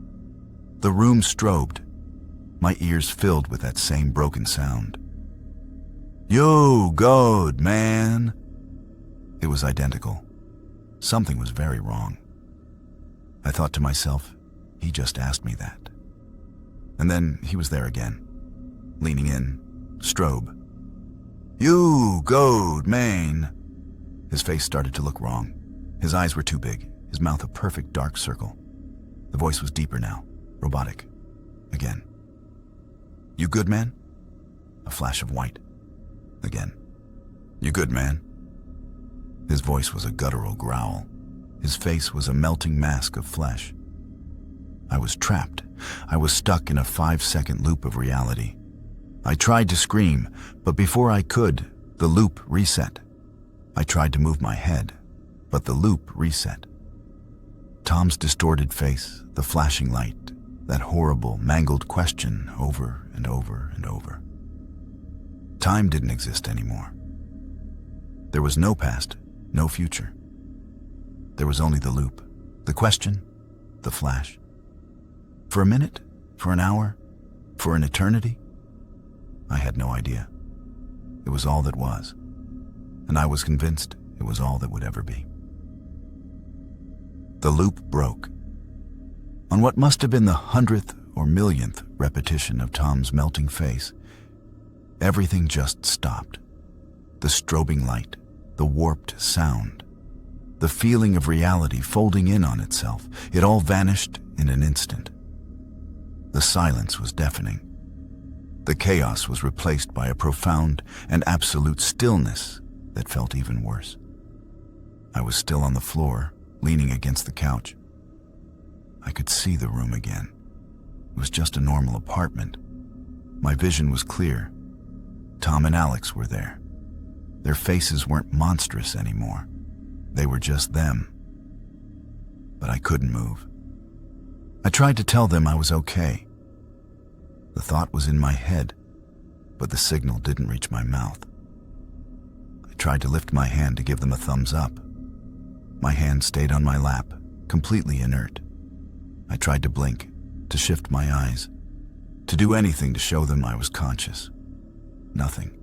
The room strobed, my ears filled with that same broken sound. "You good, man?" It was identical. Something was very wrong. I thought to myself, he just asked me that. And then he was there again, leaning in, strobe. "You good, man?" His face started to look wrong. His eyes were too big, his mouth a perfect dark circle. The voice was deeper now, robotic. Again. "You good, man?" A flash of white. Again. "You good, man?" His voice was a guttural growl. His face was a melting mask of flesh. I was trapped. I was stuck in a 5-second loop of reality. I tried to scream, but before I could, the loop reset. I tried to move my head, but the loop reset. Tom's distorted face, the flashing light, that horrible, mangled question over and over and over. Time didn't exist anymore. There was no past, no future. There was only the loop, the question, the flash. For a minute, for an hour, for an eternity? I had no idea. It was all that was, and I was convinced it was all that would ever be. The loop broke. On what must have been the 100th or millionth repetition of Tom's melting face, everything just stopped. The strobing light, the warped sound, the feeling of reality folding in on itself, it all vanished in an instant. The silence was deafening. The chaos was replaced by a profound and absolute stillness that felt even worse. I was still on the floor, leaning against the couch. I could see the room again. It was just a normal apartment. My vision was clear. Tom and Alex were there. Their faces weren't monstrous anymore. They were just them. But I couldn't move. I tried to tell them I was okay. The thought was in my head, but the signal didn't reach my mouth. I tried to lift my hand to give them a thumbs up. My hand stayed on my lap, completely inert. I tried to blink, to shift my eyes, to do anything to show them I was conscious. Nothing.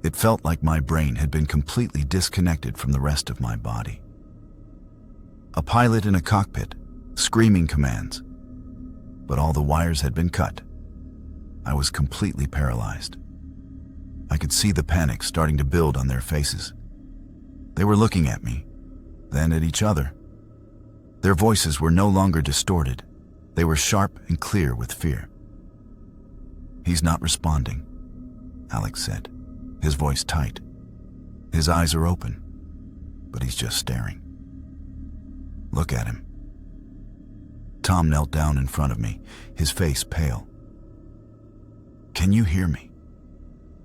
It felt like my brain had been completely disconnected from the rest of my body. A pilot in a cockpit, screaming commands, but all the wires had been cut. I was completely paralyzed. I could see the panic starting to build on their faces. They were looking at me, then at each other. Their voices were no longer distorted. They were sharp and clear with fear. "He's not responding," Alex said, his voice tight. "His eyes are open, but he's just staring. Look at him." Tom knelt down in front of me, his face pale. "Can you hear me?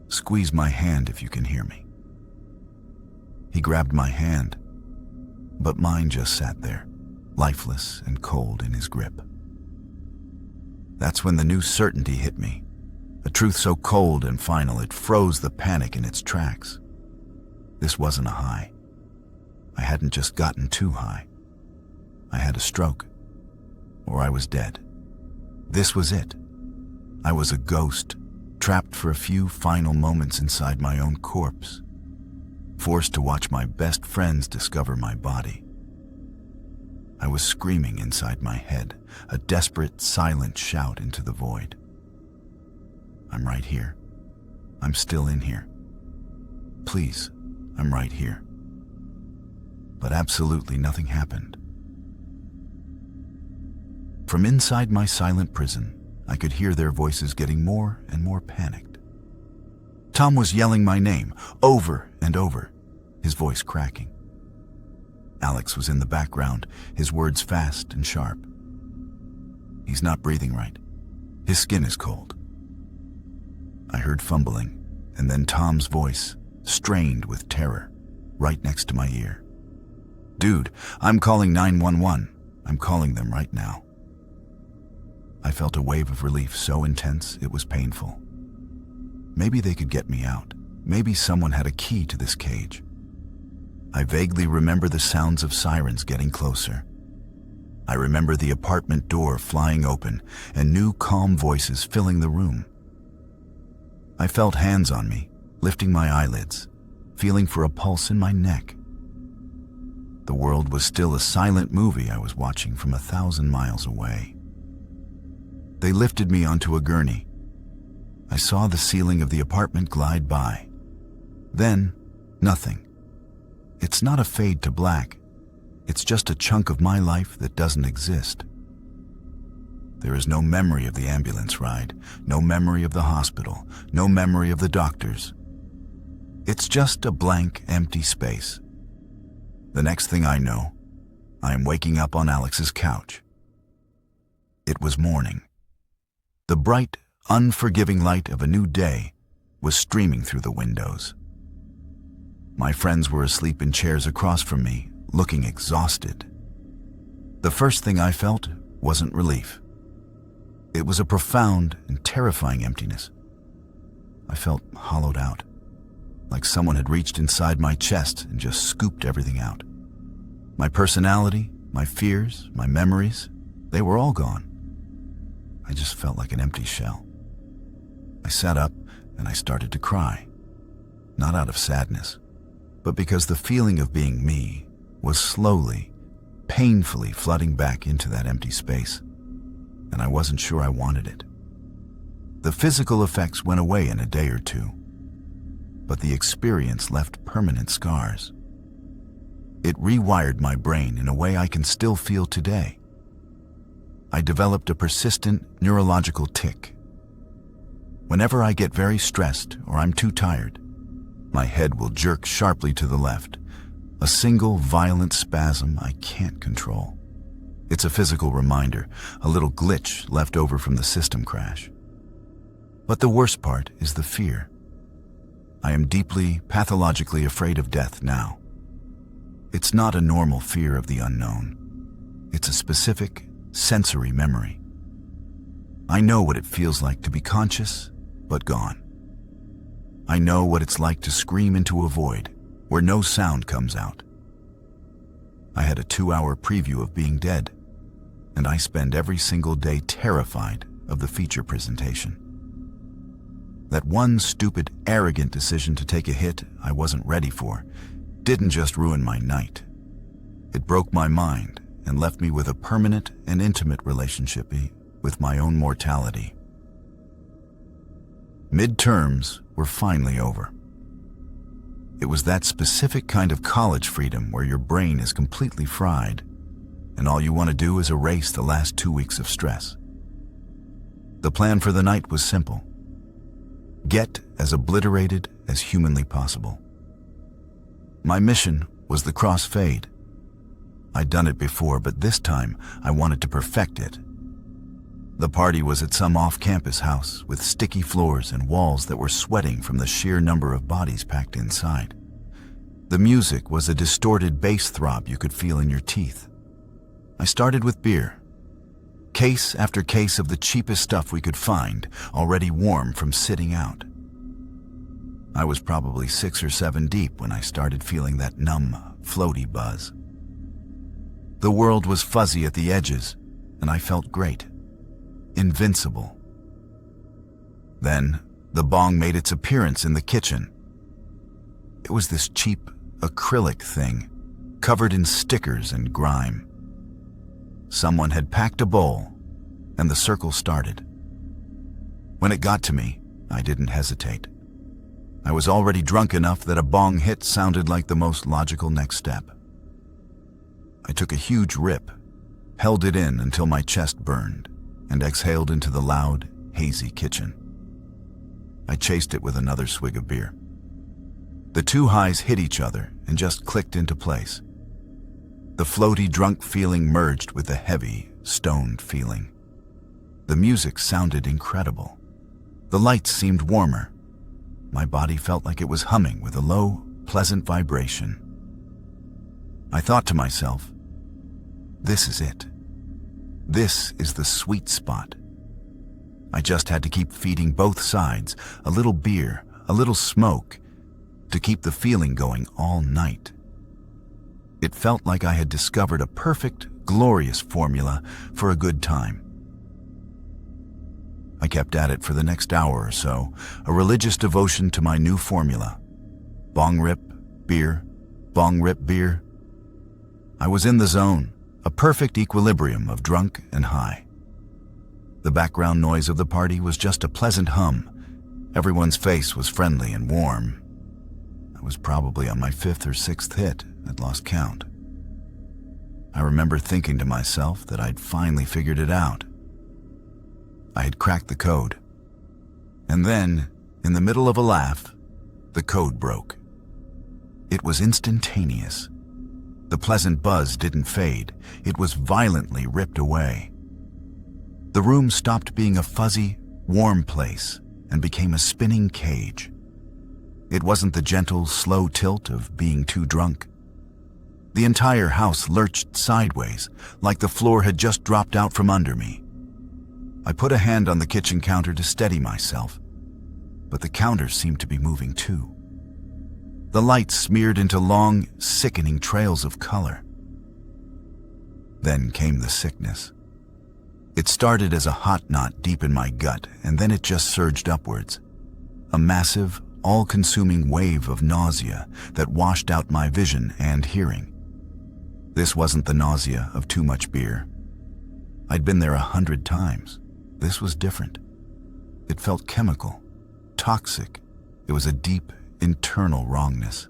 Squeeze my hand if you can hear me." He grabbed my hand, but mine just sat there, lifeless and cold in his grip. That's when the new certainty hit me, a truth so cold and final it froze the panic in its tracks. This wasn't a high. I hadn't just gotten too high. I had a stroke, or I was dead. This was it. I was a ghost, trapped for a few final moments inside my own corpse, forced to watch my best friends discover my body. I was screaming inside my head, a desperate, silent shout into the void. I'm right here. I'm still in here. Please, I'm right here. But absolutely nothing happened. From inside my silent prison, I could hear their voices getting more and more panicked. Tom was yelling my name over and over, his voice cracking. Alex was in the background, his words fast and sharp. "He's not breathing right. His skin is cold." I heard fumbling, and then Tom's voice, strained with terror, right next to my ear. "Dude, I'm calling 911. I'm calling them right now." I felt a wave of relief so intense it was painful. Maybe they could get me out. Maybe someone had a key to this cage. I vaguely remember the sounds of sirens getting closer. I remember the apartment door flying open and new calm voices filling the room. I felt hands on me, lifting my eyelids, feeling for a pulse in my neck. The world was still a silent movie I was watching from 1,000 miles away. They lifted me onto a gurney. I saw the ceiling of the apartment glide by. Then, nothing. It's not a fade to black. It's just a chunk of my life that doesn't exist. There is no memory of the ambulance ride, no memory of the hospital, no memory of the doctors. It's just a blank, empty space. The next thing I know, I am waking up on Alex's couch. It was morning. The bright, unforgiving light of a new day was streaming through the windows. My friends were asleep in chairs across from me, looking exhausted. The first thing I felt wasn't relief. It was a profound and terrifying emptiness. I felt hollowed out, like someone had reached inside my chest and just scooped everything out. My personality, my fears, my memories, they were all gone. I just felt like an empty shell. I sat up and I started to cry, not out of sadness, but because the feeling of being me was slowly, painfully flooding back into that empty space, and I wasn't sure I wanted it. The physical effects went away in a day or two, but the experience left permanent scars. It rewired my brain in a way I can still feel today. I developed a persistent neurological tic. Whenever I get very stressed or I'm too tired, my head will jerk sharply to the left, a single violent spasm I can't control. It's a physical reminder, a little glitch left over from the system crash. But the worst part is the fear. I am deeply, pathologically afraid of death now. It's not a normal fear of the unknown. It's a specific, sensory memory. I know what it feels like to be conscious, but gone. I know what it's like to scream into a void where no sound comes out. I had a 2-hour preview of being dead, and I spend every single day terrified of the feature presentation. That one stupid, arrogant decision to take a hit I wasn't ready for didn't just ruin my night. It broke my mind and left me with a permanent and intimate relationship with my own mortality. Midterms were finally over. It was that specific kind of college freedom where your brain is completely fried, and all you want to do is erase the last 2 weeks of stress. The plan for the night was simple. Get as obliterated as humanly possible. My mission was the crossfade. I'd done it before, but this time I wanted to perfect it. The party was at some off-campus house with sticky floors and walls that were sweating from the sheer number of bodies packed inside. The music was a distorted bass throb you could feel in your teeth. I started with beer. Case after case of the cheapest stuff we could find, already warm from sitting out. I was probably 6 or 7 deep when I started feeling that numb, floaty buzz. The world was fuzzy at the edges, and I felt great. Invincible. Then, the bong made its appearance in the kitchen. It was this cheap, acrylic thing, covered in stickers and grime. Someone had packed a bowl, and the circle started. When it got to me, I didn't hesitate. I was already drunk enough that a bong hit sounded like the most logical next step. I took a huge rip, held it in until my chest burned, and exhaled into the loud, hazy kitchen. I chased it with another swig of beer. The two highs hit each other and just clicked into place. The floaty, drunk feeling merged with the heavy, stoned feeling. The music sounded incredible. The lights seemed warmer. My body felt like it was humming with a low, pleasant vibration. I thought to myself, this is it. This is the sweet spot. I just had to keep feeding both sides, a little beer, a little smoke, to keep the feeling going all night. It felt like I had discovered a perfect, glorious formula for a good time. I kept at it for the next hour or so, a religious devotion to my new formula. Bong rip, beer, bong rip, beer. I was in the zone, a perfect equilibrium of drunk and high. The background noise of the party was just a pleasant hum. Everyone's face was friendly and warm. I was probably on my 5th or 6th hit. I'd lost count. I remember thinking to myself that I'd finally figured it out. I had cracked the code. And then, in the middle of a laugh, the code broke. It was instantaneous. The pleasant buzz didn't fade. It was violently ripped away. The room stopped being a fuzzy, warm place and became a spinning cage. It wasn't the gentle, slow tilt of being too drunk. The entire house lurched sideways, like the floor had just dropped out from under me. I put a hand on the kitchen counter to steady myself, but the counter seemed to be moving too. The lights smeared into long, sickening trails of color. Then came the sickness. It started as a hot knot deep in my gut, and then it just surged upwards. A massive, all-consuming wave of nausea that washed out my vision and hearing. This wasn't the nausea of too much beer. I'd been there 100 times. This was different. It felt chemical, toxic. It was a deep, internal wrongness,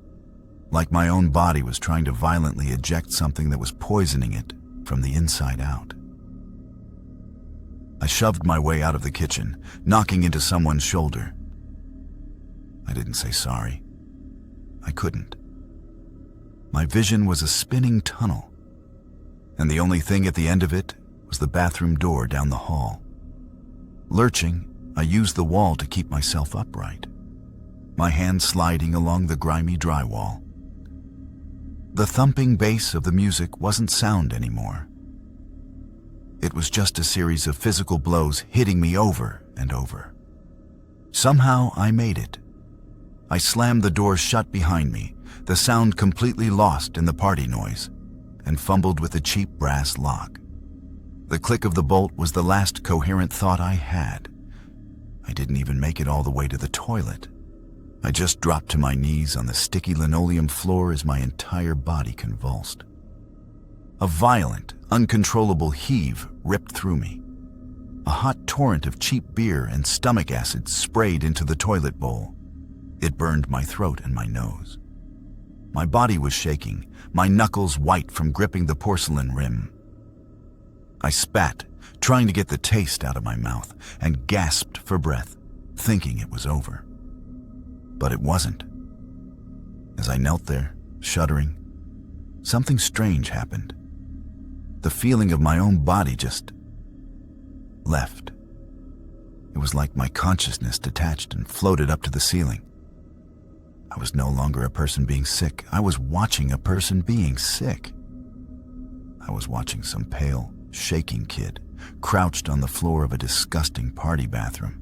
like my own body was trying to violently eject something that was poisoning it from the inside out. I shoved my way out of the kitchen, knocking into someone's shoulder. I didn't say sorry. I couldn't. My vision was a spinning tunnel, and the only thing at the end of it was the bathroom door down the hall. Lurching, I used the wall to keep myself upright, my hand sliding along the grimy drywall. The thumping bass of the music wasn't sound anymore. It was just a series of physical blows hitting me over and over. Somehow I made it. I slammed the door shut behind me, the sound completely lost in the party noise, and fumbled with the cheap brass lock. The click of the bolt was the last coherent thought I had. I didn't even make it all the way to the toilet. I just dropped to my knees on the sticky linoleum floor as my entire body convulsed. A violent, uncontrollable heave ripped through me. A hot torrent of cheap beer and stomach acid sprayed into the toilet bowl. It burned my throat and my nose. My body was shaking, my knuckles white from gripping the porcelain rim. I spat, trying to get the taste out of my mouth, and gasped for breath, thinking it was over. But it wasn't. As I knelt there, shuddering, something strange happened. The feeling of my own body just left. It was like my consciousness detached and floated up to the ceiling. I was no longer a person being sick. I was watching a person being sick. I was watching some pale, shaking kid crouched on the floor of a disgusting party bathroom.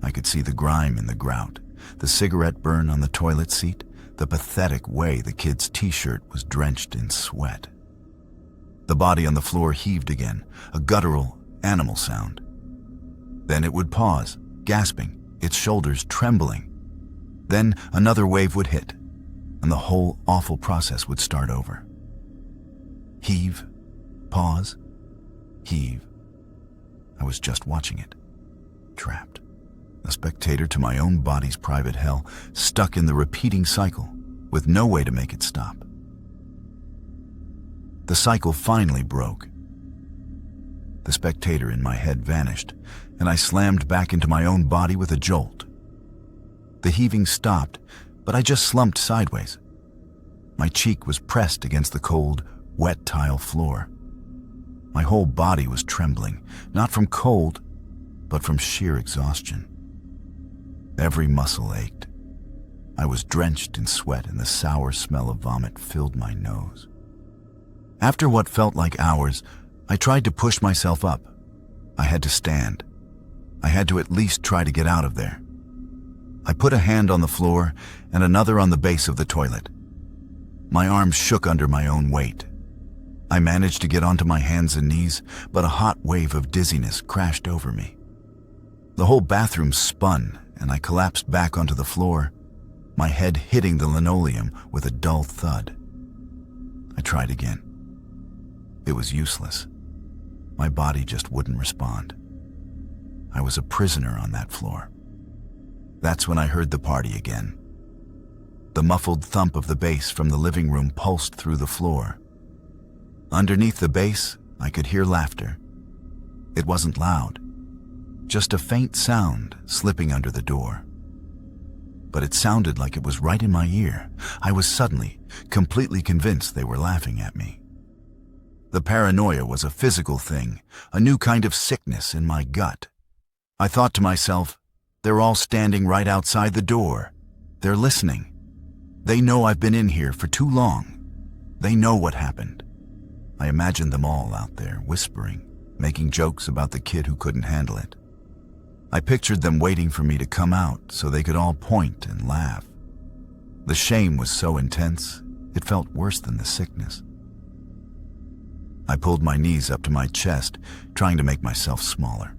I could see the grime in the grout, the cigarette burn on the toilet seat, the pathetic way the kid's t-shirt was drenched in sweat. The body on the floor heaved again, a guttural, animal sound. Then it would pause, gasping, its shoulders trembling. Then another wave would hit, and the whole awful process would start over. Heave, pause, heave. I was just watching it, trapped, a spectator to my own body's private hell, stuck in the repeating cycle, with no way to make it stop. The cycle finally broke. The spectator in my head vanished, and I slammed back into my own body with a jolt. The heaving stopped, but I just slumped sideways. My cheek was pressed against the cold, wet tile floor. My whole body was trembling, not from cold, but from sheer exhaustion. Every muscle ached. I was drenched in sweat, and the sour smell of vomit filled my nose. After what felt like hours, I tried to push myself up. I had to stand. I had to at least try to get out of there. I put a hand on the floor and another on the base of the toilet. My arms shook under my own weight. I managed to get onto my hands and knees, but a hot wave of dizziness crashed over me. The whole bathroom spun, and I collapsed back onto the floor, my head hitting the linoleum with a dull thud. I tried again. It was useless. My body just wouldn't respond. I was a prisoner on that floor. That's when I heard the party again. The muffled thump of the bass from the living room pulsed through the floor. Underneath the bass, I could hear laughter. It wasn't loud, just a faint sound slipping under the door. But it sounded like it was right in my ear. I was suddenly, completely convinced they were laughing at me. The paranoia was a physical thing, a new kind of sickness in my gut. I thought to myself, they're all standing right outside the door. They're listening. They know I've been in here for too long. They know what happened. I imagined them all out there, whispering, making jokes about the kid who couldn't handle it. I pictured them waiting for me to come out so they could all point and laugh. The shame was so intense, it felt worse than the sickness. I pulled my knees up to my chest, trying to make myself smaller.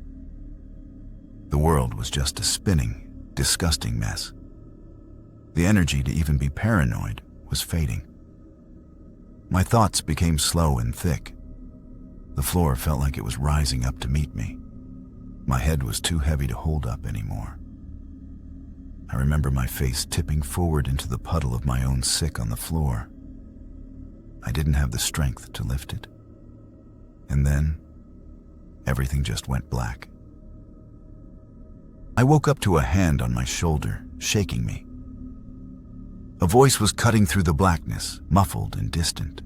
The world was just a spinning, disgusting mess. The energy to even be paranoid was fading. My thoughts became slow and thick. The floor felt like it was rising up to meet me. My head was too heavy to hold up anymore. I remember my face tipping forward into the puddle of my own sick on the floor. I didn't have the strength to lift it. And then, everything just went black. I woke up to a hand on my shoulder, shaking me. A voice was cutting through the blackness, muffled and distant.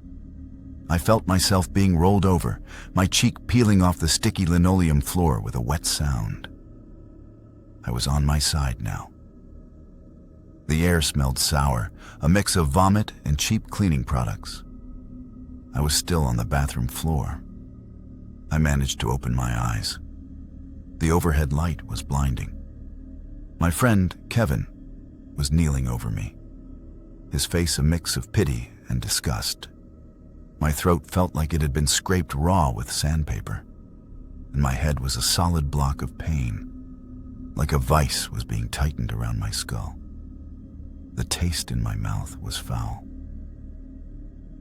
I felt myself being rolled over, my cheek peeling off the sticky linoleum floor with a wet sound. I was on my side now. The air smelled sour, a mix of vomit and cheap cleaning products. I was still on the bathroom floor. I managed to open my eyes. The overhead light was blinding. My friend, Kevin, was kneeling over me, his face a mix of pity and disgust. My throat felt like it had been scraped raw with sandpaper, and my head was a solid block of pain, like a vice was being tightened around my skull. The taste in my mouth was foul.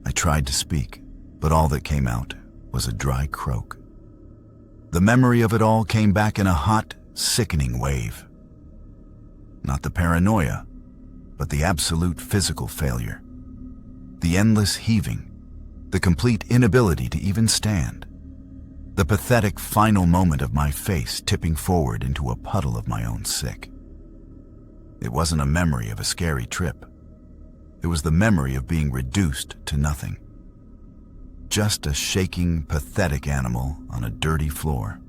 I tried to speak, but all that came out was a dry croak. The memory of it all came back in a hot, sickening wave. Not the paranoia, but the absolute physical failure. The endless heaving, the complete inability to even stand. The pathetic final moment of my face tipping forward into a puddle of my own sick. It wasn't a memory of a scary trip. It was the memory of being reduced to nothing. Just a shaking, pathetic animal on a dirty floor.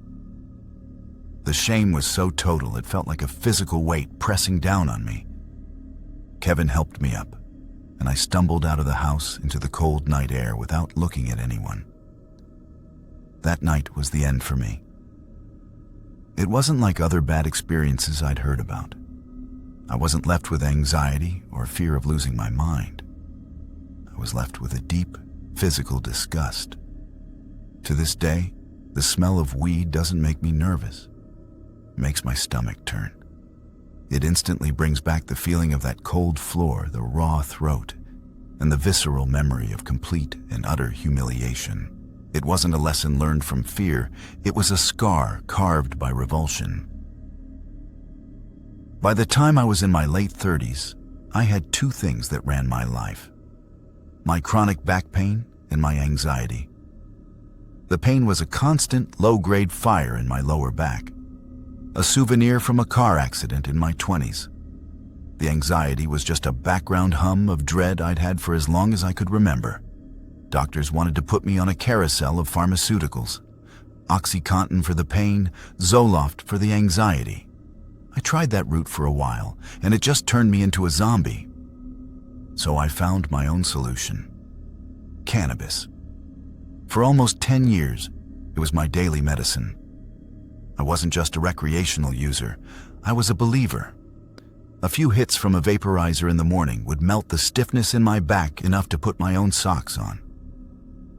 The shame was so total it felt like a physical weight pressing down on me. Kevin helped me up, and I stumbled out of the house into the cold night air without looking at anyone. That night was the end for me. It wasn't like other bad experiences I'd heard about. I wasn't left with anxiety or fear of losing my mind. I was left with a deep, physical disgust. To this day, the smell of weed doesn't make me nervous. It makes my stomach turn. It instantly brings back the feeling of that cold floor, the raw throat, and the visceral memory of complete and utter humiliation. It wasn't a lesson learned from fear, it was a scar carved by revulsion. By the time I was in my late 30s, I had two things that ran my life: my chronic back pain and my anxiety. The pain was a constant, low-grade fire in my lower back, a souvenir from a car accident in my 20s. The anxiety was just a background hum of dread I'd had for as long as I could remember. Doctors wanted to put me on a carousel of pharmaceuticals. OxyContin for the pain, Zoloft for the anxiety. I tried that route for a while, and it just turned me into a zombie. So I found my own solution: cannabis. For almost 10 years, it was my daily medicine. I wasn't just a recreational user, I was a believer. A few hits from a vaporizer in the morning would melt the stiffness in my back enough to put my own socks on.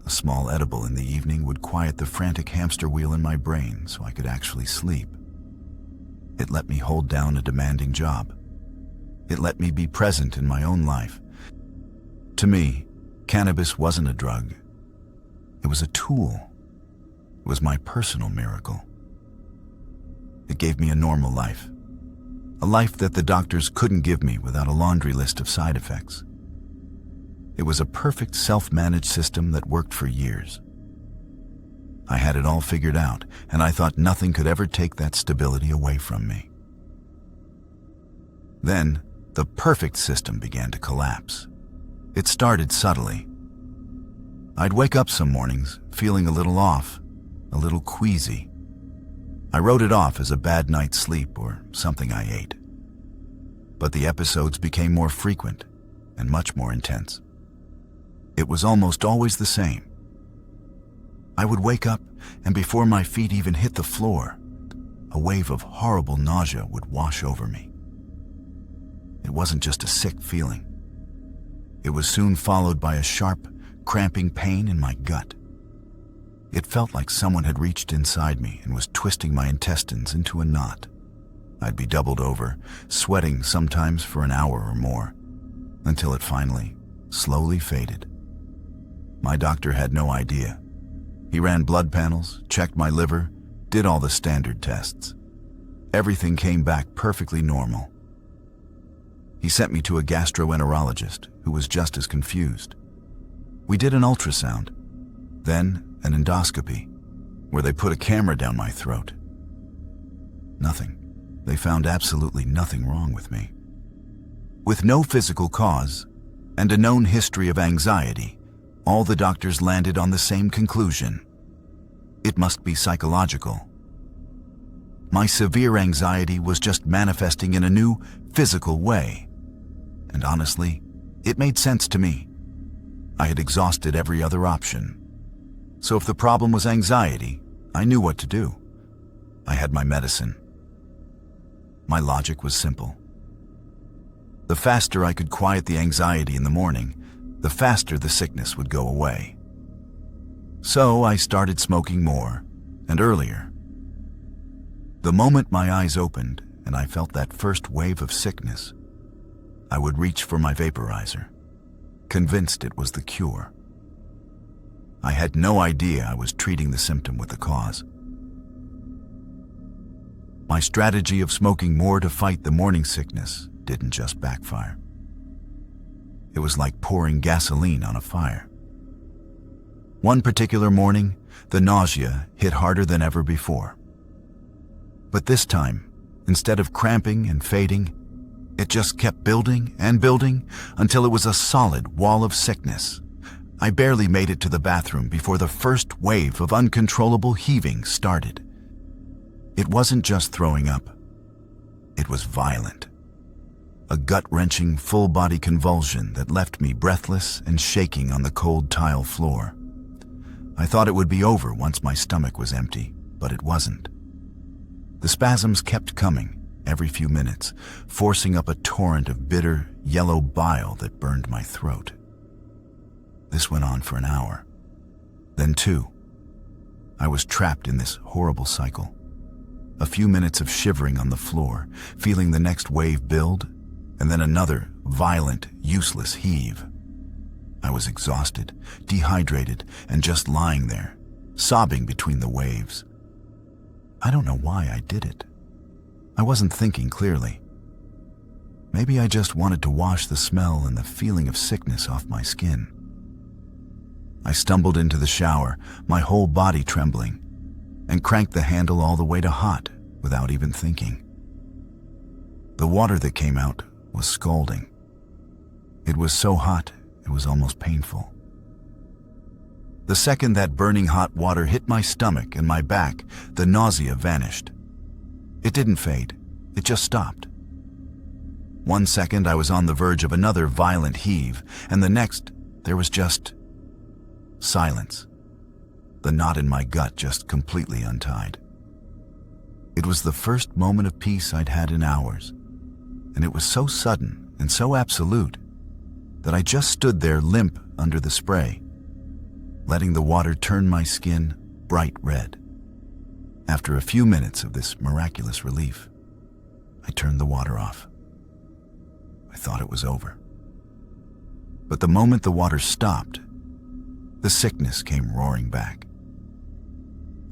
A small edible in the evening would quiet the frantic hamster wheel in my brain so I could actually sleep. It let me hold down a demanding job. It let me be present in my own life. To me, cannabis wasn't a drug. It was a tool. It was my personal miracle. It gave me a normal life. A life that the doctors couldn't give me without a laundry list of side effects. It was a perfect self-managed system that worked for years. I had it all figured out, and I thought nothing could ever take that stability away from me. Then, the perfect system began to collapse. It started subtly. I'd wake up some mornings feeling a little off, a little queasy. I wrote it off as a bad night's sleep or something I ate. But the episodes became more frequent and much more intense. It was almost always the same. I would wake up, and before my feet even hit the floor, a wave of horrible nausea would wash over me. It wasn't just a sick feeling. It was soon followed by a sharp, cramping pain in my gut. It felt like someone had reached inside me and was twisting my intestines into a knot. I'd be doubled over, sweating sometimes for an hour or more, until it finally, slowly faded. My doctor had no idea. He ran blood panels, checked my liver, did all the standard tests. Everything came back perfectly normal. He sent me to a gastroenterologist who was just as confused. We did an ultrasound, then an endoscopy, where they put a camera down my throat. Nothing. They found absolutely nothing wrong with me. With no physical cause and a known history of anxiety, all the doctors landed on the same conclusion. It must be psychological. My severe anxiety was just manifesting in a new, physical way. And honestly, it made sense to me. I had exhausted every other option. So if the problem was anxiety, I knew what to do. I had my medicine. My logic was simple. The faster I could quiet the anxiety in the morning, the faster the sickness would go away. So I started smoking more and earlier. The moment my eyes opened and I felt that first wave of sickness, I would reach for my vaporizer, convinced it was the cure. I had no idea I was treating the symptom with the cause. My strategy of smoking more to fight the morning sickness didn't just backfire. It was like pouring gasoline on a fire. One particular morning, the nausea hit harder than ever before. But this time, instead of cramping and fading, it just kept building and building until it was a solid wall of sickness. I barely made it to the bathroom before the first wave of uncontrollable heaving started. It wasn't just throwing up. It was violent. A gut-wrenching, full-body convulsion that left me breathless and shaking on the cold tile floor. I thought it would be over once my stomach was empty, but it wasn't. The spasms kept coming every few minutes, forcing up a torrent of bitter, yellow bile that burned my throat. This went on for an hour, then 2. I was trapped in this horrible cycle. A few minutes of shivering on the floor, feeling the next wave build, and then another violent, useless heave. I was exhausted, dehydrated, and just lying there, sobbing between the waves. I don't know why I did it. I wasn't thinking clearly. Maybe I just wanted to wash the smell and the feeling of sickness off my skin. I stumbled into the shower, my whole body trembling, and cranked the handle all the way to hot without even thinking. The water that came out was scalding. It was so hot, it was almost painful. The second that burning hot water hit my stomach and my back, the nausea vanished. It didn't fade, it just stopped. 1 second I was on the verge of another violent heave, and the next there was just silence. The knot in my gut just completely untied. It was the first moment of peace I'd had in hours, and it was so sudden and so absolute that I just stood there limp under the spray, letting the water turn my skin bright red. After a few minutes of this miraculous relief, I turned the water off. I thought it was over. But the moment the water stopped, the sickness came roaring back.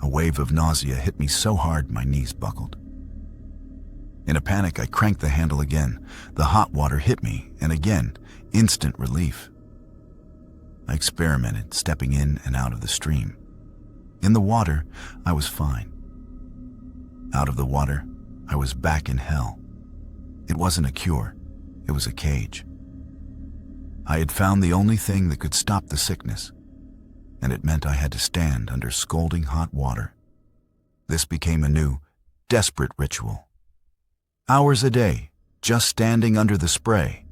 A wave of nausea hit me so hard my knees buckled. In a panic, I cranked the handle again. The hot water hit me, and again, instant relief. I experimented, stepping in and out of the stream. In the water, I was fine. Out of the water, I was back in hell. It wasn't a cure, it was a cage. I had found the only thing that could stop the sickness, and it meant I had to stand under scalding hot water. This became a new, desperate ritual. Hours a day, just standing under the spray.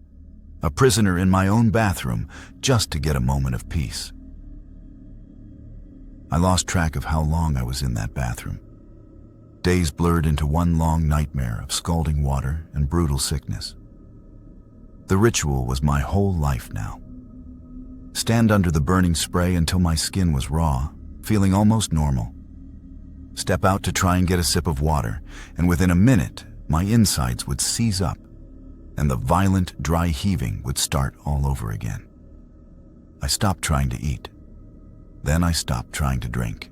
A prisoner in my own bathroom, just to get a moment of peace. I lost track of how long I was in that bathroom. Days blurred into one long nightmare of scalding water and brutal sickness. The ritual was my whole life now. Stand under the burning spray until my skin was raw, feeling almost normal. Step out to try and get a sip of water, and within a minute, my insides would seize up, and the violent, dry heaving would start all over again. I stopped trying to eat. Then I stopped trying to drink.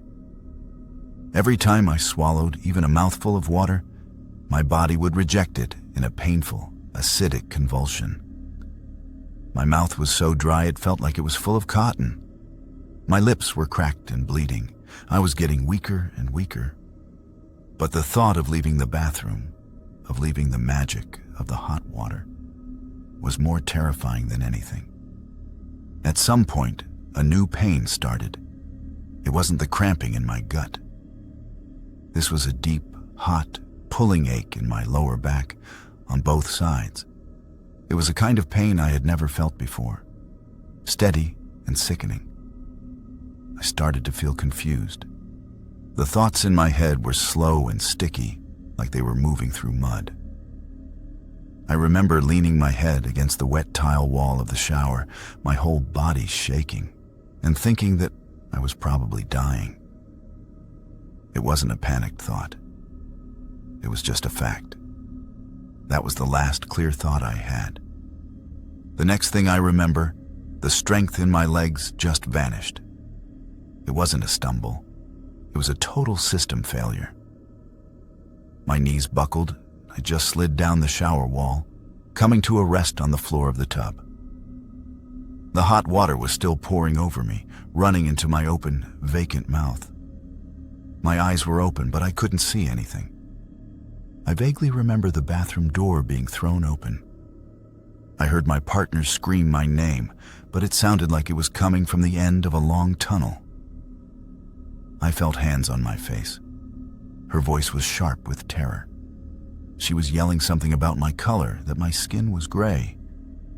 Every time I swallowed even a mouthful of water, my body would reject it in a painful, acidic convulsion. My mouth was so dry it felt like it was full of cotton. My lips were cracked and bleeding. I was getting weaker and weaker. But the thought of leaving the bathroom, of leaving the magic of the hot water, was more terrifying than anything. At some point, a new pain started. It wasn't the cramping in my gut. This was a deep, hot, pulling ache in my lower back on both sides. It was a kind of pain I had never felt before, steady and sickening. I started to feel confused. The thoughts in my head were slow and sticky, like they were moving through mud. I remember leaning my head against the wet tile wall of the shower, my whole body shaking, and thinking that I was probably dying. It wasn't a panicked thought. It was just a fact. That was the last clear thought I had. The next thing I remember, the strength in my legs just vanished. It wasn't a stumble. It was a total system failure. My knees buckled. I just slid down the shower wall, coming to a rest on the floor of the tub. The hot water was still pouring over me, running into my open, vacant mouth. My eyes were open, but I couldn't see anything. I vaguely remember the bathroom door being thrown open. I heard my partner scream my name, but it sounded like it was coming from the end of a long tunnel. I felt hands on my face. Her voice was sharp with terror. She was yelling something about my color, that my skin was gray.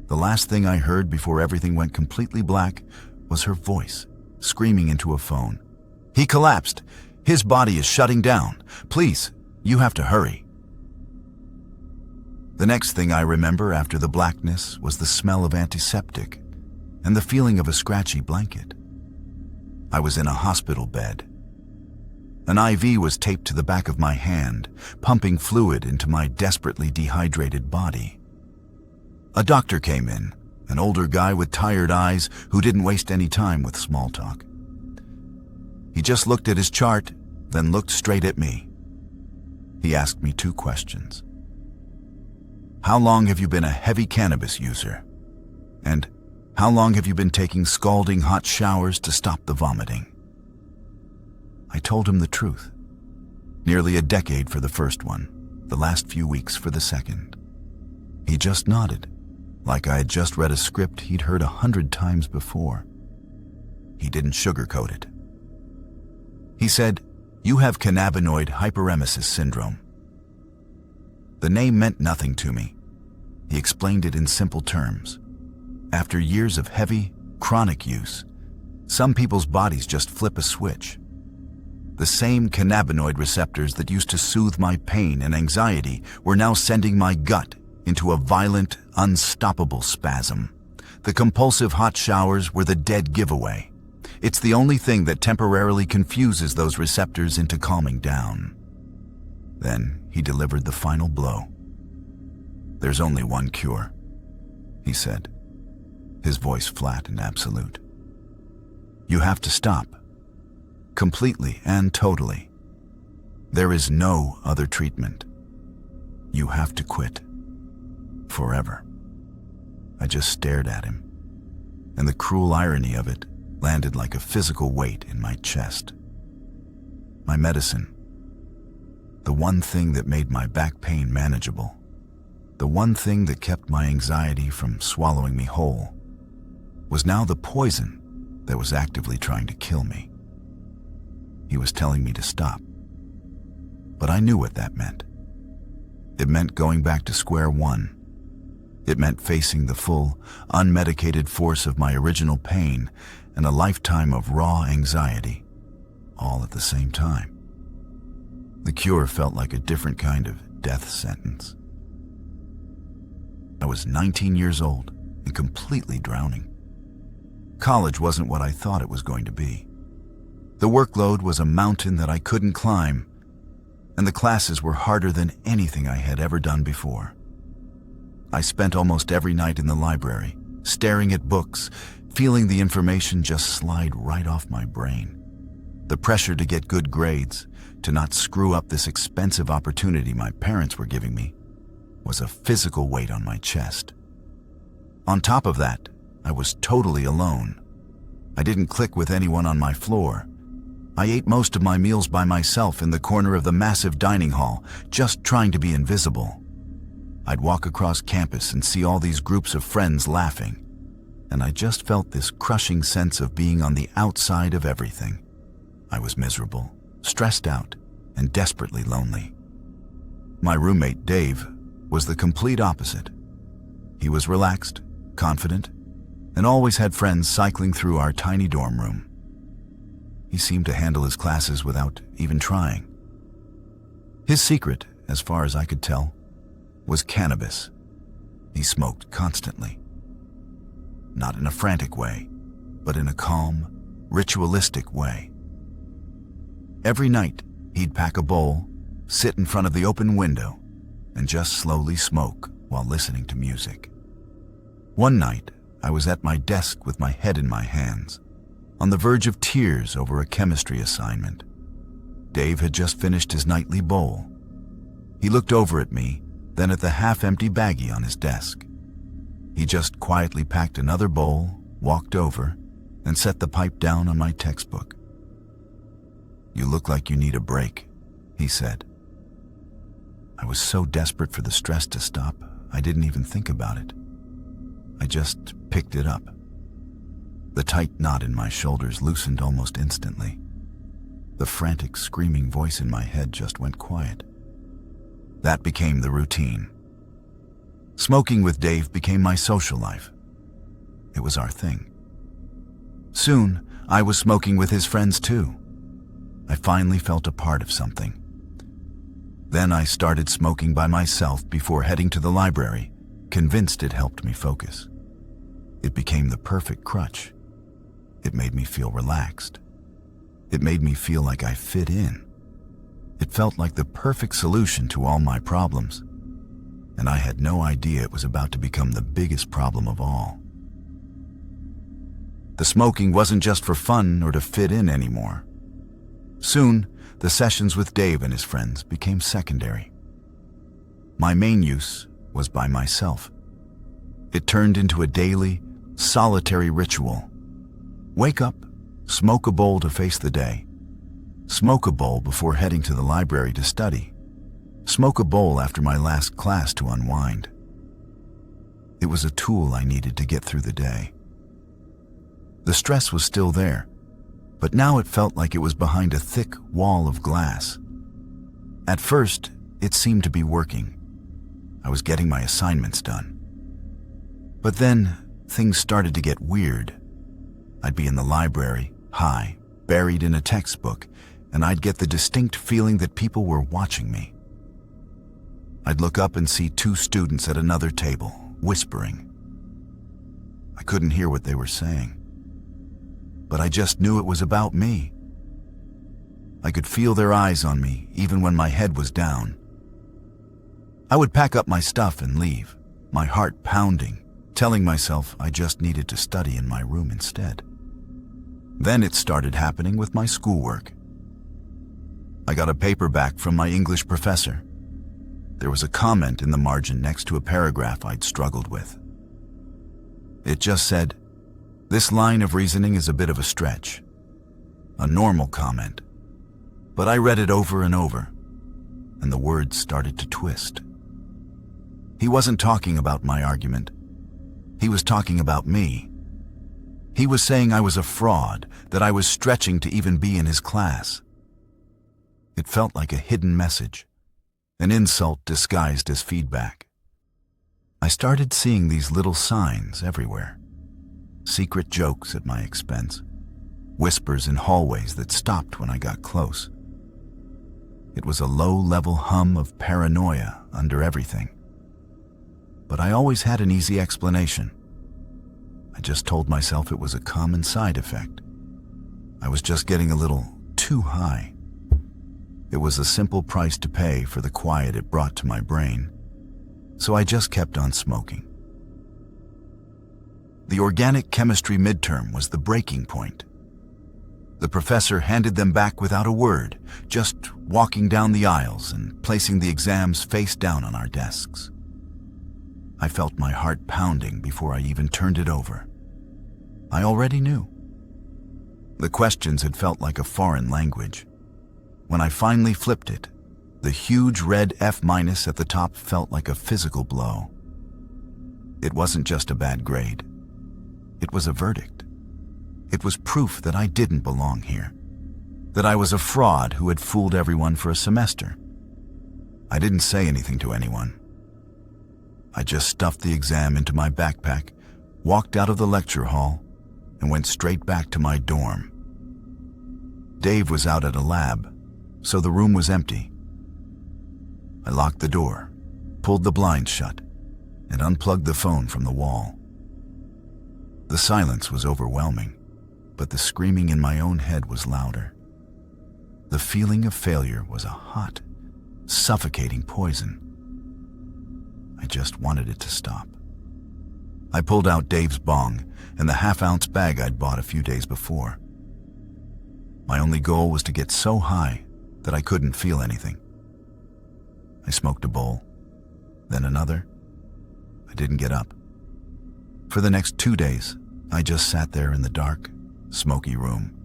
The last thing I heard before everything went completely black was her voice, screaming into a phone. "He collapsed. His body is shutting down. Please, you have to hurry." The next thing I remember after the blackness was the smell of antiseptic and the feeling of a scratchy blanket. I was in a hospital bed. An IV was taped to the back of my hand, pumping fluid into my desperately dehydrated body. A doctor came in, an older guy with tired eyes who didn't waste any time with small talk. He just looked at his chart, then looked straight at me. He asked me 2 questions. "How long have you been a heavy cannabis user?" And "How long have you been taking scalding hot showers to stop the vomiting?" I told him the truth. Nearly a decade for the first one, the last few weeks for the second. He just nodded, like I had just read a script he'd heard 100 times before. He didn't sugarcoat it. He said, "You have cannabinoid hyperemesis syndrome." The name meant nothing to me. He explained it in simple terms. After years of heavy, chronic use, some people's bodies just flip a switch. The same cannabinoid receptors that used to soothe my pain and anxiety were now sending my gut into a violent, unstoppable spasm. The compulsive hot showers were the dead giveaway. It's the only thing that temporarily confuses those receptors into calming down. Then he delivered the final blow. "There's only one cure," he said, his voice flat and absolute. "You have to stop. Completely and totally. There is no other treatment. You have to quit. Forever." I just stared at him, and the cruel irony of it landed like a physical weight in my chest. My medicine, the one thing that made my back pain manageable, the one thing that kept my anxiety from swallowing me whole, was now the poison that was actively trying to kill me. He was telling me to stop. but I knew what that meant. It meant going back to square one. It meant facing the full, unmedicated force of my original pain and a lifetime of raw anxiety, all at the same time. The cure felt like a different kind of death sentence. I was 19 years old and completely drowning. College wasn't what I thought it was going to be. The workload was a mountain that I couldn't climb, and the classes were harder than anything I had ever done before. I spent almost every night in the library, staring at books, feeling the information just slide right off my brain. The pressure to get good grades, to not screw up this expensive opportunity my parents were giving me, was a physical weight on my chest. On top of that, I was totally alone. I didn't click with anyone on my floor. I ate most of my meals by myself in the corner of the massive dining hall, just trying to be invisible. I'd walk across campus and see all these groups of friends laughing, and I just felt this crushing sense of being on the outside of everything. I was miserable, stressed out, and desperately lonely. My roommate, Dave, was the complete opposite. He was relaxed, confident, and always had friends cycling through our tiny dorm room. He seemed to handle his classes without even trying. His secret, as far as I could tell, was cannabis. He smoked constantly. Not in a frantic way, but in a calm, ritualistic way. Every night, he'd pack a bowl, sit in front of the open window, and just slowly smoke while listening to music. One night, I was at my desk with my head in my hands, on the verge of tears over a chemistry assignment. Dave had just finished his nightly bowl. He looked over at me, then at the half-empty baggie on his desk. He just quietly packed another bowl, walked over, and set the pipe down on my textbook. "You look like you need a break," he said. I was so desperate for the stress to stop, I didn't even think about it. I just picked it up. The tight knot in my shoulders loosened almost instantly. The frantic, screaming voice in my head just went quiet. That became the routine. Smoking with Dave became my social life. It was our thing. Soon, I was smoking with his friends too. I finally felt a part of something. Then I started smoking by myself before heading to the library, convinced it helped me focus. It became the perfect crutch. It made me feel relaxed. It made me feel like I fit in. It felt like the perfect solution to all my problems, and I had no idea it was about to become the biggest problem of all. The smoking wasn't just for fun or to fit in anymore. Soon, the sessions with Dave and his friends became secondary. My main use was by myself. It turned into a daily, solitary ritual. Wake up, smoke a bowl to face the day. Smoke a bowl before heading to the library to study. Smoke a bowl after my last class to unwind. It was a tool I needed to get through the day. The stress was still there, but now it felt like it was behind a thick wall of glass. At first, it seemed to be working. I was getting my assignments done. But then, things started to get weird. I'd be in the library, high, buried in a textbook, and I'd get the distinct feeling that people were watching me. I'd look up and see two students at another table, whispering. I couldn't hear what they were saying, but I just knew it was about me. I could feel their eyes on me, even when my head was down. I would pack up my stuff and leave, my heart pounding, telling myself I just needed to study in my room instead. Then it started happening with my schoolwork. I got a paper back from my English professor. There was a comment in the margin next to a paragraph I'd struggled with. It just said, "This line of reasoning is a bit of a stretch." A normal comment. But I read it over and over, and the words started to twist. He wasn't talking about my argument. He was talking about me. He was saying I was a fraud, that I was stretching to even be in his class. It felt like a hidden message, an insult disguised as feedback. I started seeing these little signs everywhere. Secret jokes at my expense. Whispers in hallways that stopped when I got close. It was a low-level hum of paranoia under everything. But I always had an easy explanation. I just told myself it was a common side effect. I was just getting a little too high. It was a simple price to pay for the quiet it brought to my brain, so I just kept on smoking. The organic chemistry midterm was the breaking point. The professor handed them back without a word, just walking down the aisles and placing the exams face down on our desks. I felt my heart pounding before I even turned it over. I already knew. The questions had felt like a foreign language. When I finally flipped it, the huge red F- at the top felt like a physical blow. It wasn't just a bad grade. It was a verdict. It was proof that I didn't belong here, that I was a fraud who had fooled everyone for a semester. I didn't say anything to anyone. I just stuffed the exam into my backpack, walked out of the lecture hall, and went straight back to my dorm. Dave was out at a lab, so the room was empty. I locked the door, pulled the blinds shut, and unplugged the phone from the wall. The silence was overwhelming, but the screaming in my own head was louder. The feeling of failure was a hot, suffocating poison. I just wanted it to stop. I pulled out Dave's bong and the half-ounce bag I'd bought a few days before. My only goal was to get so high that I couldn't feel anything. I smoked a bowl, then another. I didn't get up. For the next 2 days, I just sat there in the dark, smoky room,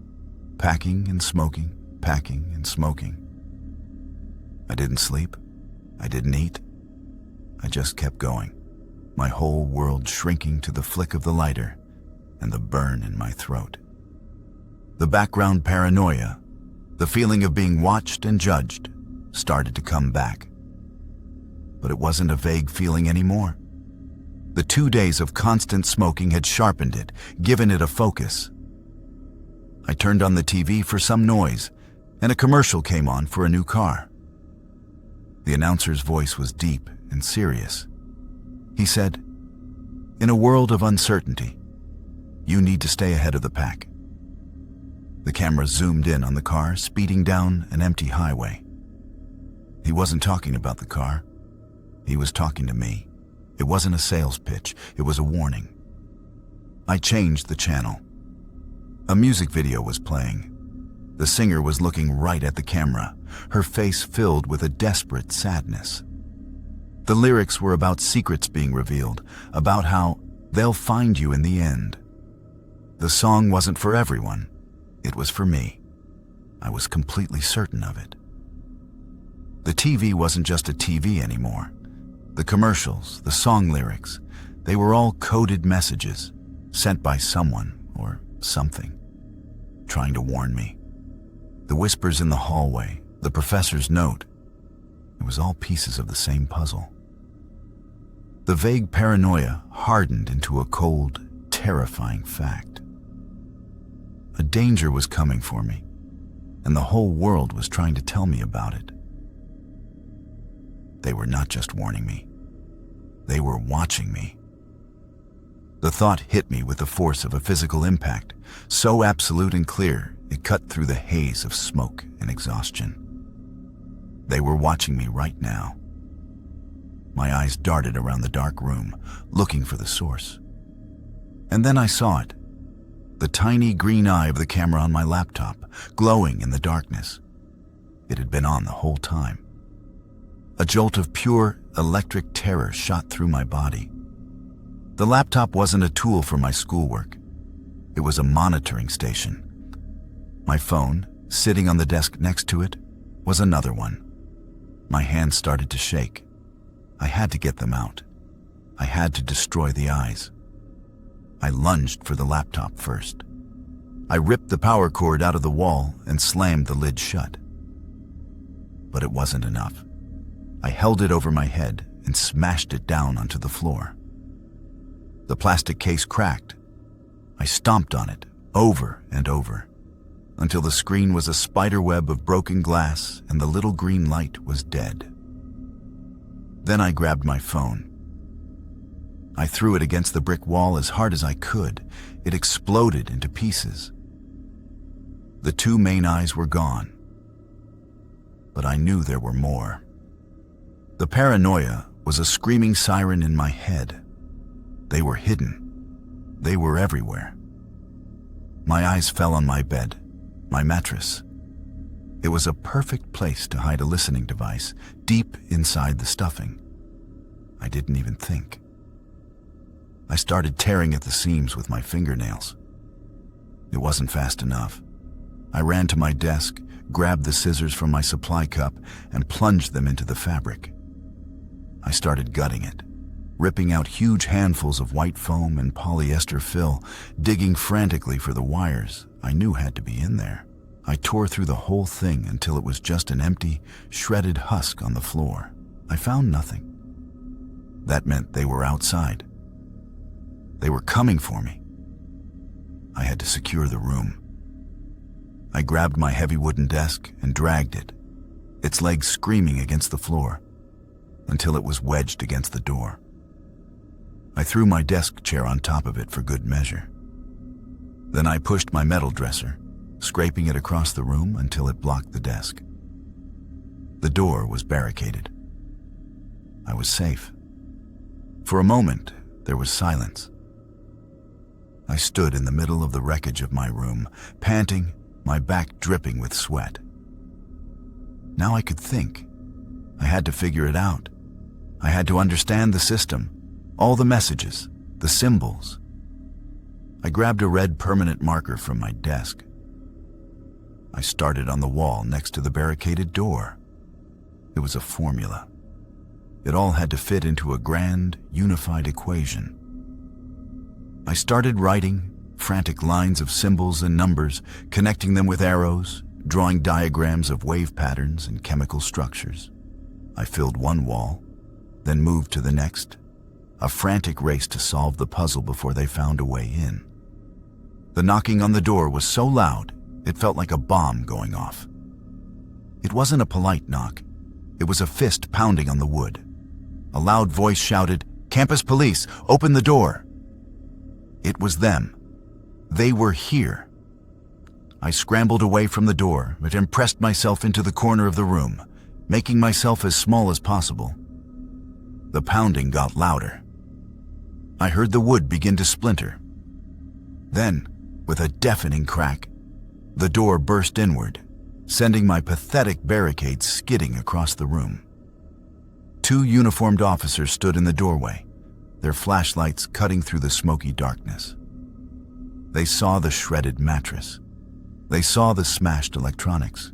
packing and smoking, packing and smoking. I didn't sleep. I didn't eat. I just kept going, my whole world shrinking to the flick of the lighter and the burn in my throat. The background paranoia, the feeling of being watched and judged, started to come back. But it wasn't a vague feeling anymore. The 2 days of constant smoking had sharpened it, given it a focus. I turned on the TV for some noise, and a commercial came on for a new car. The announcer's voice was deep and serious. He said, "In a world of uncertainty, you need to stay ahead of the pack." The camera zoomed in on the car speeding down an empty highway. He wasn't talking about the car. He was talking to me. It wasn't a sales pitch. It was a warning. I changed the channel. A music video was playing. The singer was looking right at the camera, her face filled with a desperate sadness. The lyrics were about secrets being revealed, about how they'll find you in the end. The song wasn't for everyone. It was for me. I was completely certain of it. The TV wasn't just a TV anymore. The commercials, the song lyrics, they were all coded messages sent by someone or something, trying to warn me. The whispers in the hallway, the professor's note, it was all pieces of the same puzzle. The vague paranoia hardened into a cold, terrifying fact. A danger was coming for me, and the whole world was trying to tell me about it. They were not just warning me. They were watching me. The thought hit me with the force of a physical impact, so absolute and clear it cut through the haze of smoke and exhaustion. They were watching me right now. My eyes darted around the dark room, looking for the source. And then I saw it. The tiny green eye of the camera on my laptop, glowing in the darkness. It had been on the whole time. A jolt of pure electric terror shot through my body. The laptop wasn't a tool for my schoolwork. It was a monitoring station. My phone, sitting on the desk next to it, was another one. My hands started to shake. I had to get them out. I had to destroy the eyes. I lunged for the laptop first. I ripped the power cord out of the wall and slammed the lid shut. but it wasn't enough. I held it over my head and smashed it down onto the floor. The plastic case cracked. I stomped on it over and over until the screen was a spider web of broken glass and the little green light was dead. Then I grabbed my phone. I threw it against the brick wall as hard as I could. It exploded into pieces. The two main eyes were gone, but I knew there were more. The paranoia was a screaming siren in my head. They were hidden. They were everywhere. My eyes fell on my bed, my mattress. It was a perfect place to hide a listening device deep inside the stuffing. I didn't even think. I started tearing at the seams with my fingernails. It wasn't fast enough. I ran to my desk, grabbed the scissors from my supply cup, and plunged them into the fabric. I started gutting it, ripping out huge handfuls of white foam and polyester fill, digging frantically for the wires I knew had to be in there. I tore through the whole thing until it was just an empty, shredded husk on the floor. I found nothing. That meant they were outside. They were coming for me. I had to secure the room. I grabbed my heavy wooden desk and dragged it, its legs screaming against the floor, until it was wedged against the door. I threw my desk chair on top of it for good measure. Then I pushed my metal dresser, scraping it across the room until it blocked the desk. The door was barricaded. I was safe. For a moment, there was silence. I stood in the middle of the wreckage of my room, panting, my back dripping with sweat. Now I could think. I had to figure it out. I had to understand the system, all the messages, the symbols. I grabbed a red permanent marker from my desk. I started on the wall next to the barricaded door. It was a formula. It all had to fit into a grand, unified equation. I started writing, frantic lines of symbols and numbers, connecting them with arrows, drawing diagrams of wave patterns and chemical structures. I filled one wall, then moved to the next, a frantic race to solve the puzzle before they found a way in. The knocking on the door was so loud, it felt like a bomb going off. It wasn't a polite knock. It was a fist pounding on the wood. A loud voice shouted, "Campus police, open the door!" It was them. They were here. I scrambled away from the door, but impressed myself into the corner of the room, making myself as small as possible. The pounding got louder. I heard the wood begin to splinter. Then, with a deafening crack, the door burst inward, sending my pathetic barricade skidding across the room. Two uniformed officers stood in the doorway, their flashlights cutting through the smoky darkness. They saw the shredded mattress. They saw the smashed electronics.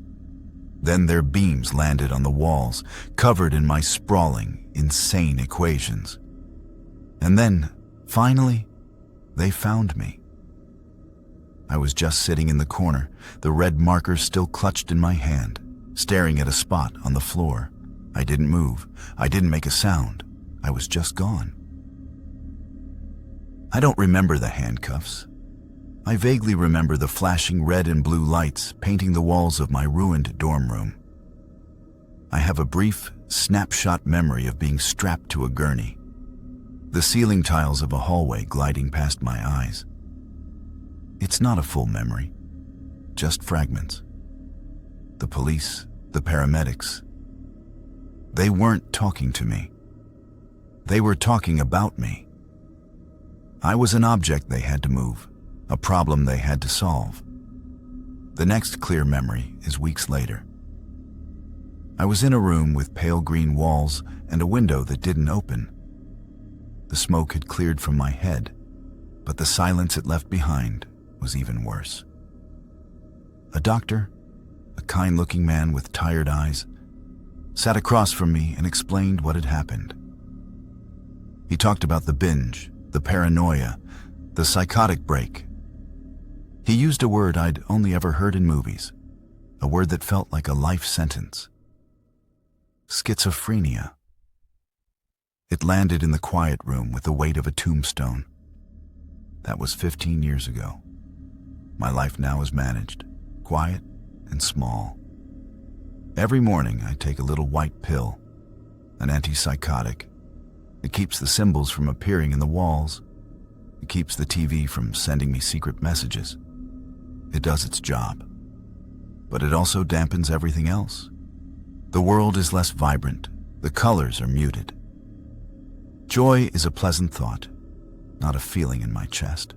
Then their beams landed on the walls, covered in my sprawling, insane equations. And then, finally, they found me. I was just sitting in the corner, the red marker still clutched in my hand, staring at a spot on the floor. I didn't move. I didn't make a sound. I was just gone. I don't remember the handcuffs. I vaguely remember the flashing red and blue lights painting the walls of my ruined dorm room. I have a brief, snapshot memory of being strapped to a gurney, the ceiling tiles of a hallway gliding past my eyes. It's not a full memory, just fragments. The police, the paramedics, they weren't talking to me. They were talking about me. I was an object they had to move, a problem they had to solve. The next clear memory is weeks later. I was in a room with pale green walls and a window that didn't open. The smoke had cleared from my head, but the silence it left behind was even worse. A doctor, a kind-looking man with tired eyes, sat across from me and explained what had happened. He talked about the binge, the paranoia, the psychotic break. He used a word I'd only ever heard in movies, a word that felt like a life sentence: schizophrenia. It landed in the quiet room with the weight of a tombstone. That was 15 years ago. My life now is managed, quiet and small. Every morning I take a little white pill, an antipsychotic. It keeps the symbols from appearing in the walls. It keeps the TV from sending me secret messages. It does its job. But it also dampens everything else. The world is less vibrant. The colors are muted. Joy is a pleasant thought, not a feeling in my chest.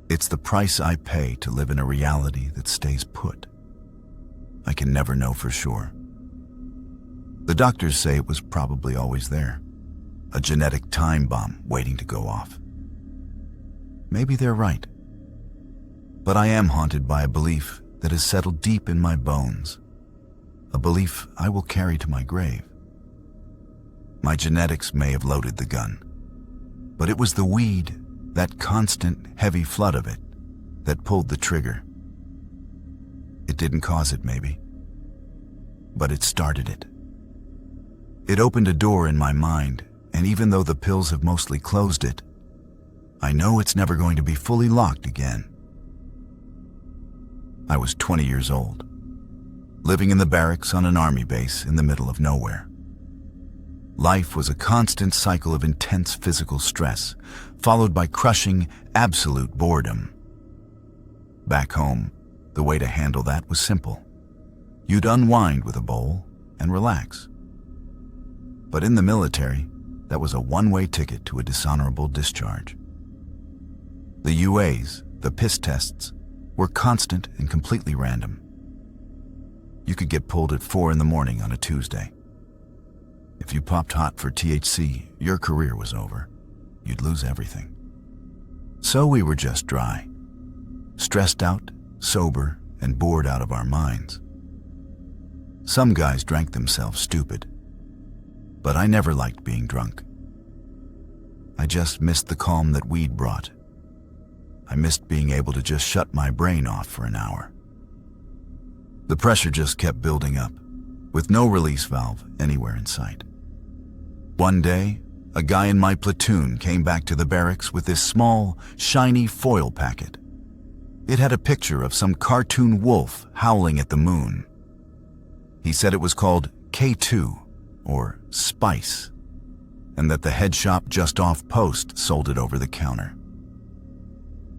It's the price I pay to live in a reality that stays put. I can never know for sure. The doctors say it was probably always there, a genetic time bomb waiting to go off. Maybe they're right. But I am haunted by a belief that has settled deep in my bones, a belief I will carry to my grave. My genetics may have loaded the gun, but it was the weed, that constant, heavy flood of it, that pulled the trigger. It didn't cause it, maybe, but it started it. It opened a door in my mind, and even though the pills have mostly closed it, I know it's never going to be fully locked again. I was 20 years old, living in the barracks on an army base in the middle of nowhere. Life was a constant cycle of intense physical stress, followed by crushing, absolute boredom. Back home, the way to handle that was simple. You'd unwind with a bowl and relax. But in the military, that was a one-way ticket to a dishonorable discharge. The UAs, the piss tests, were constant and completely random. You could get pulled at 4 a.m. on a Tuesday. If you popped hot for THC, your career was over. You'd lose everything. So we were just dry, stressed out, sober, and bored out of our minds. Some guys drank themselves stupid, but I never liked being drunk. I just missed the calm that weed brought. I missed being able to just shut my brain off for an hour. The pressure just kept building up, with no release valve anywhere in sight. One day, a guy in my platoon came back to the barracks with this small, shiny foil packet. It had a picture of some cartoon wolf howling at the moon. He said it was called K2, or Spice, and that the head shop just off post sold it over the counter.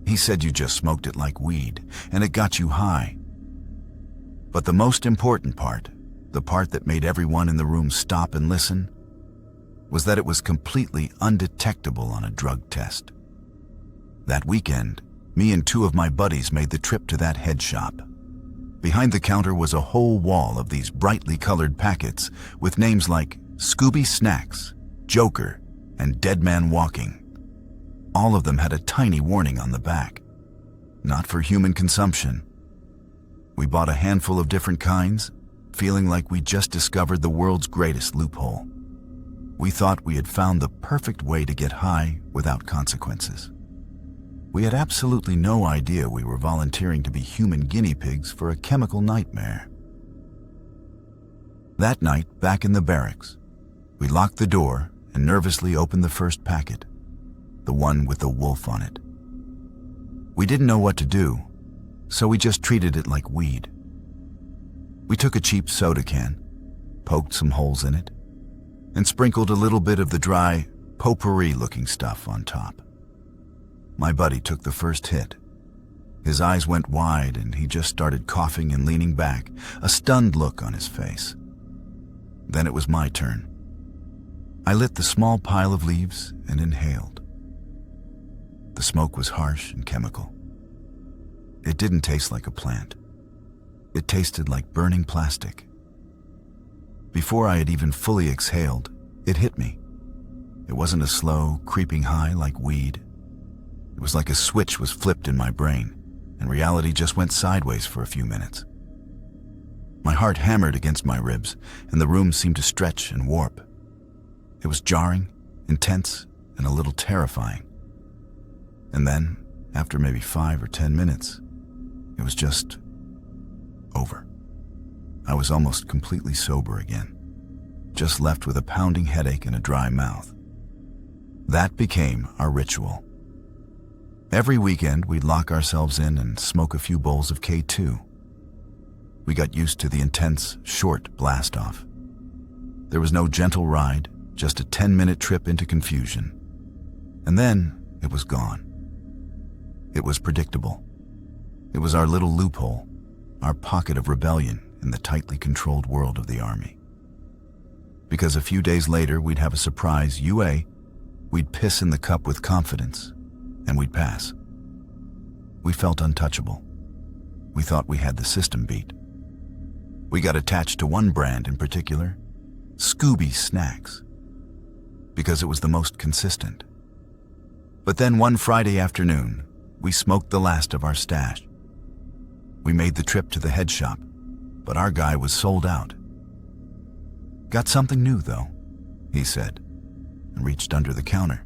He said you just smoked it like weed, and it got you high. But the most important part, the part that made everyone in the room stop and listen, was that it was completely undetectable on a drug test. That weekend, me and 2 of my buddies made the trip to that head shop. Behind the counter was a whole wall of these brightly colored packets with names like Scooby Snacks, Joker, and Dead Man Walking. All of them had a tiny warning on the back. Not for human consumption. We bought a handful of different kinds, feeling like we just discovered the world's greatest loophole. We thought we had found the perfect way to get high without consequences. We had absolutely no idea we were volunteering to be human guinea pigs for a chemical nightmare. That night, back in the barracks, we locked the door and nervously opened the first packet, the one with the wolf on it. We didn't know what to do, so we just treated it like weed. We took a cheap soda can, poked some holes in it, and sprinkled a little bit of the dry, potpourri-looking stuff on top. My buddy took the first hit. His eyes went wide and he just started coughing and leaning back, a stunned look on his face. Then it was my turn. I lit the small pile of leaves and inhaled. The smoke was harsh and chemical. It didn't taste like a plant. It tasted like burning plastic. Before I had even fully exhaled, it hit me. It wasn't a slow, creeping high like weed. It was like a switch was flipped in my brain, and reality just went sideways for a few minutes. My heart hammered against my ribs, and the room seemed to stretch and warp. It was jarring, intense, and a little terrifying. And then, after maybe 5 or 10 minutes, it was just over. I was almost completely sober again. just left with a pounding headache and a dry mouth. That became our ritual. Every weekend, we'd lock ourselves in and smoke a few bowls of K2. We got used to the intense, short blast-off. There was no gentle ride, just a 10-minute trip into confusion. And then it was gone. It was predictable. It was our little loophole, our pocket of rebellion in the tightly controlled world of the Army. Because a few days later, we'd have a surprise UA, we'd piss in the cup with confidence, and we'd pass. We felt untouchable. We thought we had the system beat. We got attached to one brand in particular, Scooby Snacks, because it was the most consistent. But then one Friday afternoon, we smoked the last of our stash. We made the trip to the head shop, but our guy was sold out. "Got something new, though," he said, and reached under the counter.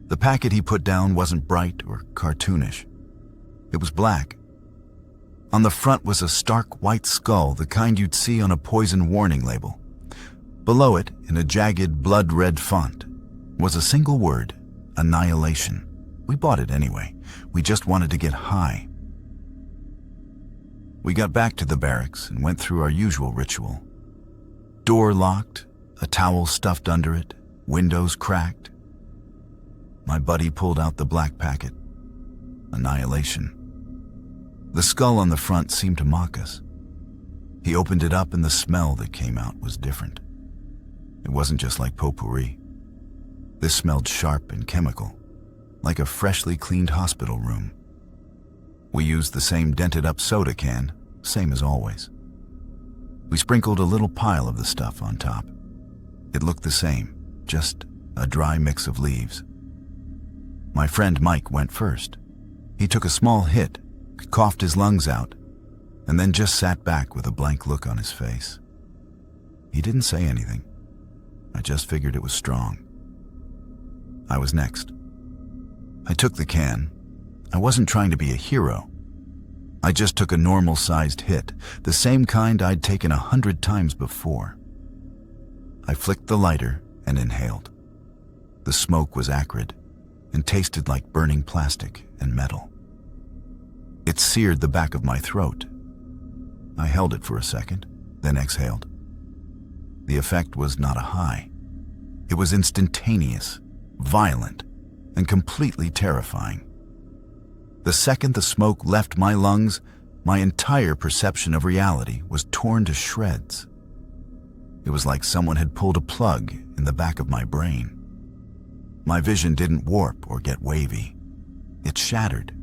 The packet he put down wasn't bright or cartoonish. It was black. On the front was a stark white skull, the kind you'd see on a poison warning label. Below it, in a jagged, blood-red font, was a single word, annihilation. We bought it anyway. We just wanted to get high. We got back to the barracks and went through our usual ritual. Door locked, a towel stuffed under it, windows cracked. My buddy pulled out the black packet. Annihilation. The skull on the front seemed to mock us. He opened it up and the smell that came out was different. It wasn't just like potpourri. This smelled sharp and chemical, like a freshly cleaned hospital room. We used the same dented-up soda can, same as always. We sprinkled a little pile of the stuff on top. It looked the same, just a dry mix of leaves. My friend Mike went first. He took a small hit, coughed his lungs out, and then just sat back with a blank look on his face. He didn't say anything. I just figured it was strong. I was next. I took the can. I wasn't trying to be a hero. I just took a normal-sized hit, the same kind I'd taken 100 times before. I flicked the lighter and inhaled. The smoke was acrid and tasted like burning plastic and metal. It seared the back of my throat. I held it for a second, then exhaled. The effect was not a high. It was instantaneous, violent, and completely terrifying. The second the smoke left my lungs, my entire perception of reality was torn to shreds. It was like someone had pulled a plug in the back of my brain. My vision didn't warp or get wavy. It shattered.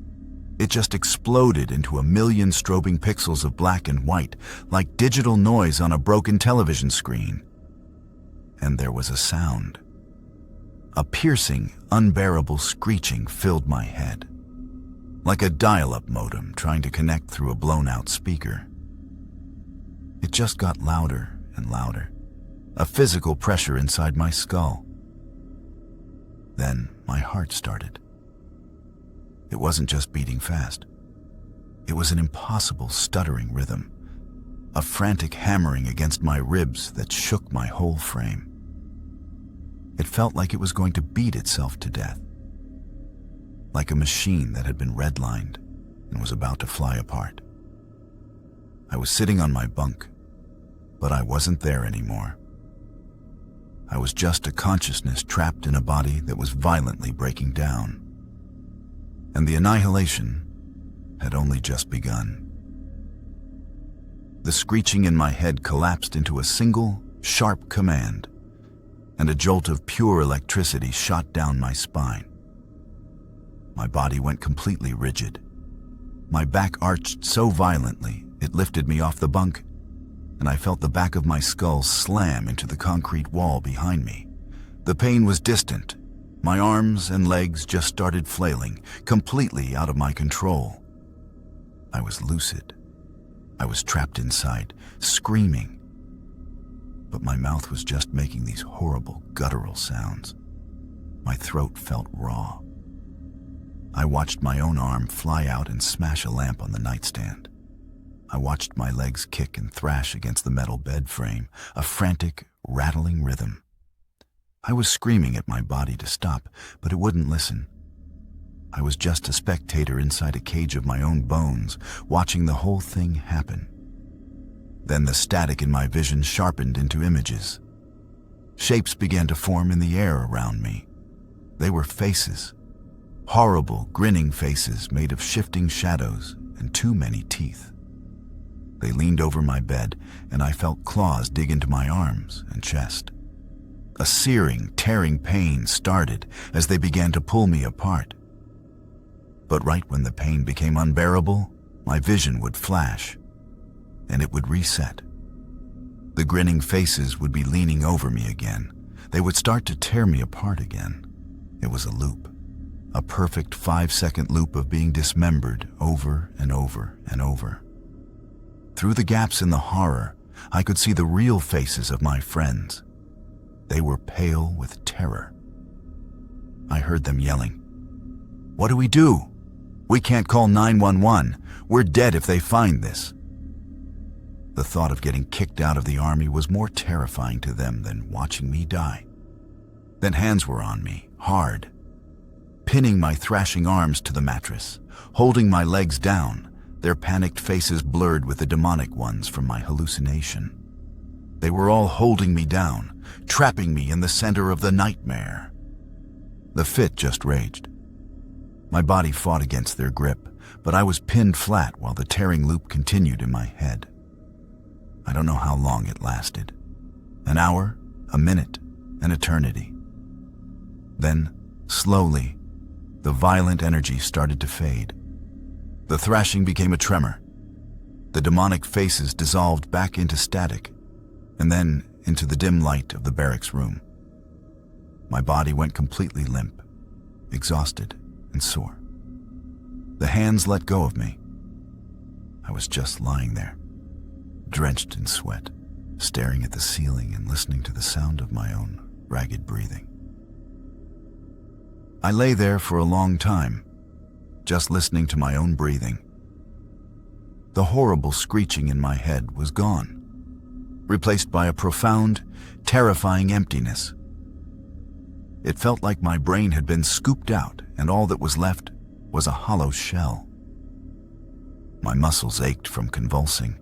It just exploded into a million strobing pixels of black and white, like digital noise on a broken television screen. And there was a sound. A piercing, unbearable screeching filled my head, like a dial-up modem trying to connect through a blown-out speaker. It just got louder and louder, a physical pressure inside my skull. Then my heart started. It wasn't just beating fast. It was an impossible stuttering rhythm, a frantic hammering against my ribs that shook my whole frame. It felt like it was going to beat itself to death, like a machine that had been redlined and was about to fly apart. I was sitting on my bunk, but I wasn't there anymore. I was just a consciousness trapped in a body that was violently breaking down. And the annihilation had only just begun. The screeching in my head collapsed into a single, sharp command, and a jolt of pure electricity shot down my spine. My body went completely rigid. My back arched so violently it lifted me off the bunk, and I felt the back of my skull slam into the concrete wall behind me. The pain was distant. My arms and legs just started flailing, completely out of my control. I was lucid. I was trapped inside, screaming. But my mouth was just making these horrible, guttural sounds. My throat felt raw. I watched my own arm fly out and smash a lamp on the nightstand. I watched my legs kick and thrash against the metal bed frame, a frantic, rattling rhythm. I was screaming at my body to stop, but it wouldn't listen. I was just a spectator inside a cage of my own bones, watching the whole thing happen. Then the static in my vision sharpened into images. Shapes began to form in the air around me. They were faces. Horrible, grinning faces made of shifting shadows and too many teeth. They leaned over my bed, and I felt claws dig into my arms and chest. A searing, tearing pain started as they began to pull me apart. But right when the pain became unbearable, my vision would flash, and it would reset. The grinning faces would be leaning over me again. They would start to tear me apart again. It was a loop, a perfect 5-second loop of being dismembered over and over and over. Through the gaps in the horror, I could see the real faces of my friends. They were pale with terror. I heard them yelling, "What do we do? We can't call 911. We're dead if they find this." The thought of getting kicked out of the army was more terrifying to them than watching me die. Then hands were on me, hard, pinning my thrashing arms to the mattress, holding my legs down, their panicked faces blurred with the demonic ones from my hallucination. They were all holding me down, trapping me in the center of the nightmare. The fit just raged. My body fought against their grip, but I was pinned flat while the tearing loop continued in my head. I don't know how long it lasted. An hour, a minute, an eternity. Then, slowly, the violent energy started to fade. The thrashing became a tremor. The demonic faces dissolved back into static, and then into the dim light of the barracks room. My body went completely limp, exhausted and sore. The hands let go of me. I was just lying there, drenched in sweat, staring at the ceiling and listening to the sound of my own ragged breathing. I lay there for a long time, just listening to my own breathing. The horrible screeching in my head was gone, replaced by a profound, terrifying emptiness. It felt like my brain had been scooped out, and all that was left was a hollow shell. My muscles ached from convulsing,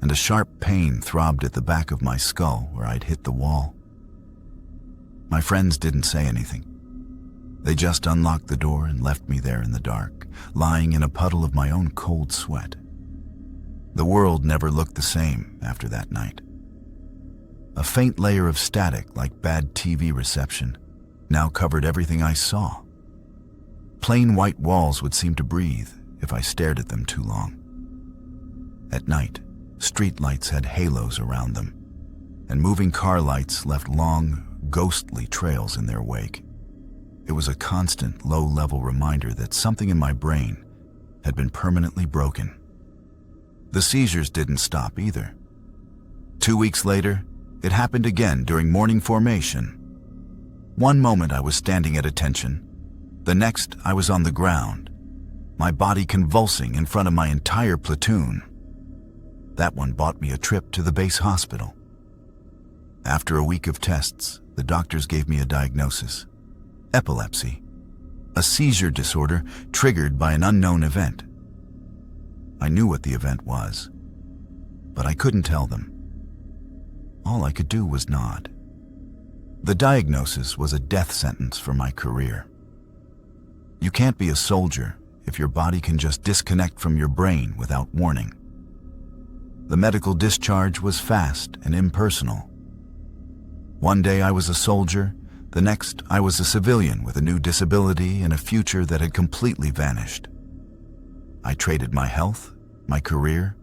and a sharp pain throbbed at the back of my skull where I'd hit the wall. My friends didn't say anything. They just unlocked the door and left me there in the dark, lying in a puddle of my own cold sweat. The world never looked the same after that night. A faint layer of static, like bad TV reception, now covered everything I saw. Plain white walls would seem to breathe if I stared at them too long. At night, street lights had halos around them, and moving car lights left long, ghostly trails in their wake. It was a constant, low-level reminder that something in my brain had been permanently broken. The seizures didn't stop either. 2 weeks later, it happened again during morning formation. One moment I was standing at attention. The next, I was on the ground, my body convulsing in front of my entire platoon. That one bought me a trip to the base hospital. After a week of tests, the doctors gave me a diagnosis: epilepsy, a seizure disorder triggered by an unknown event. I knew what the event was, but I couldn't tell them. All I could do was nod. The diagnosis was a death sentence for my career. You can't be a soldier if your body can just disconnect from your brain without warning. The medical discharge was fast and impersonal. One day I was a soldier, the next I was a civilian with a new disability and a future that had completely vanished. I traded my health, my career,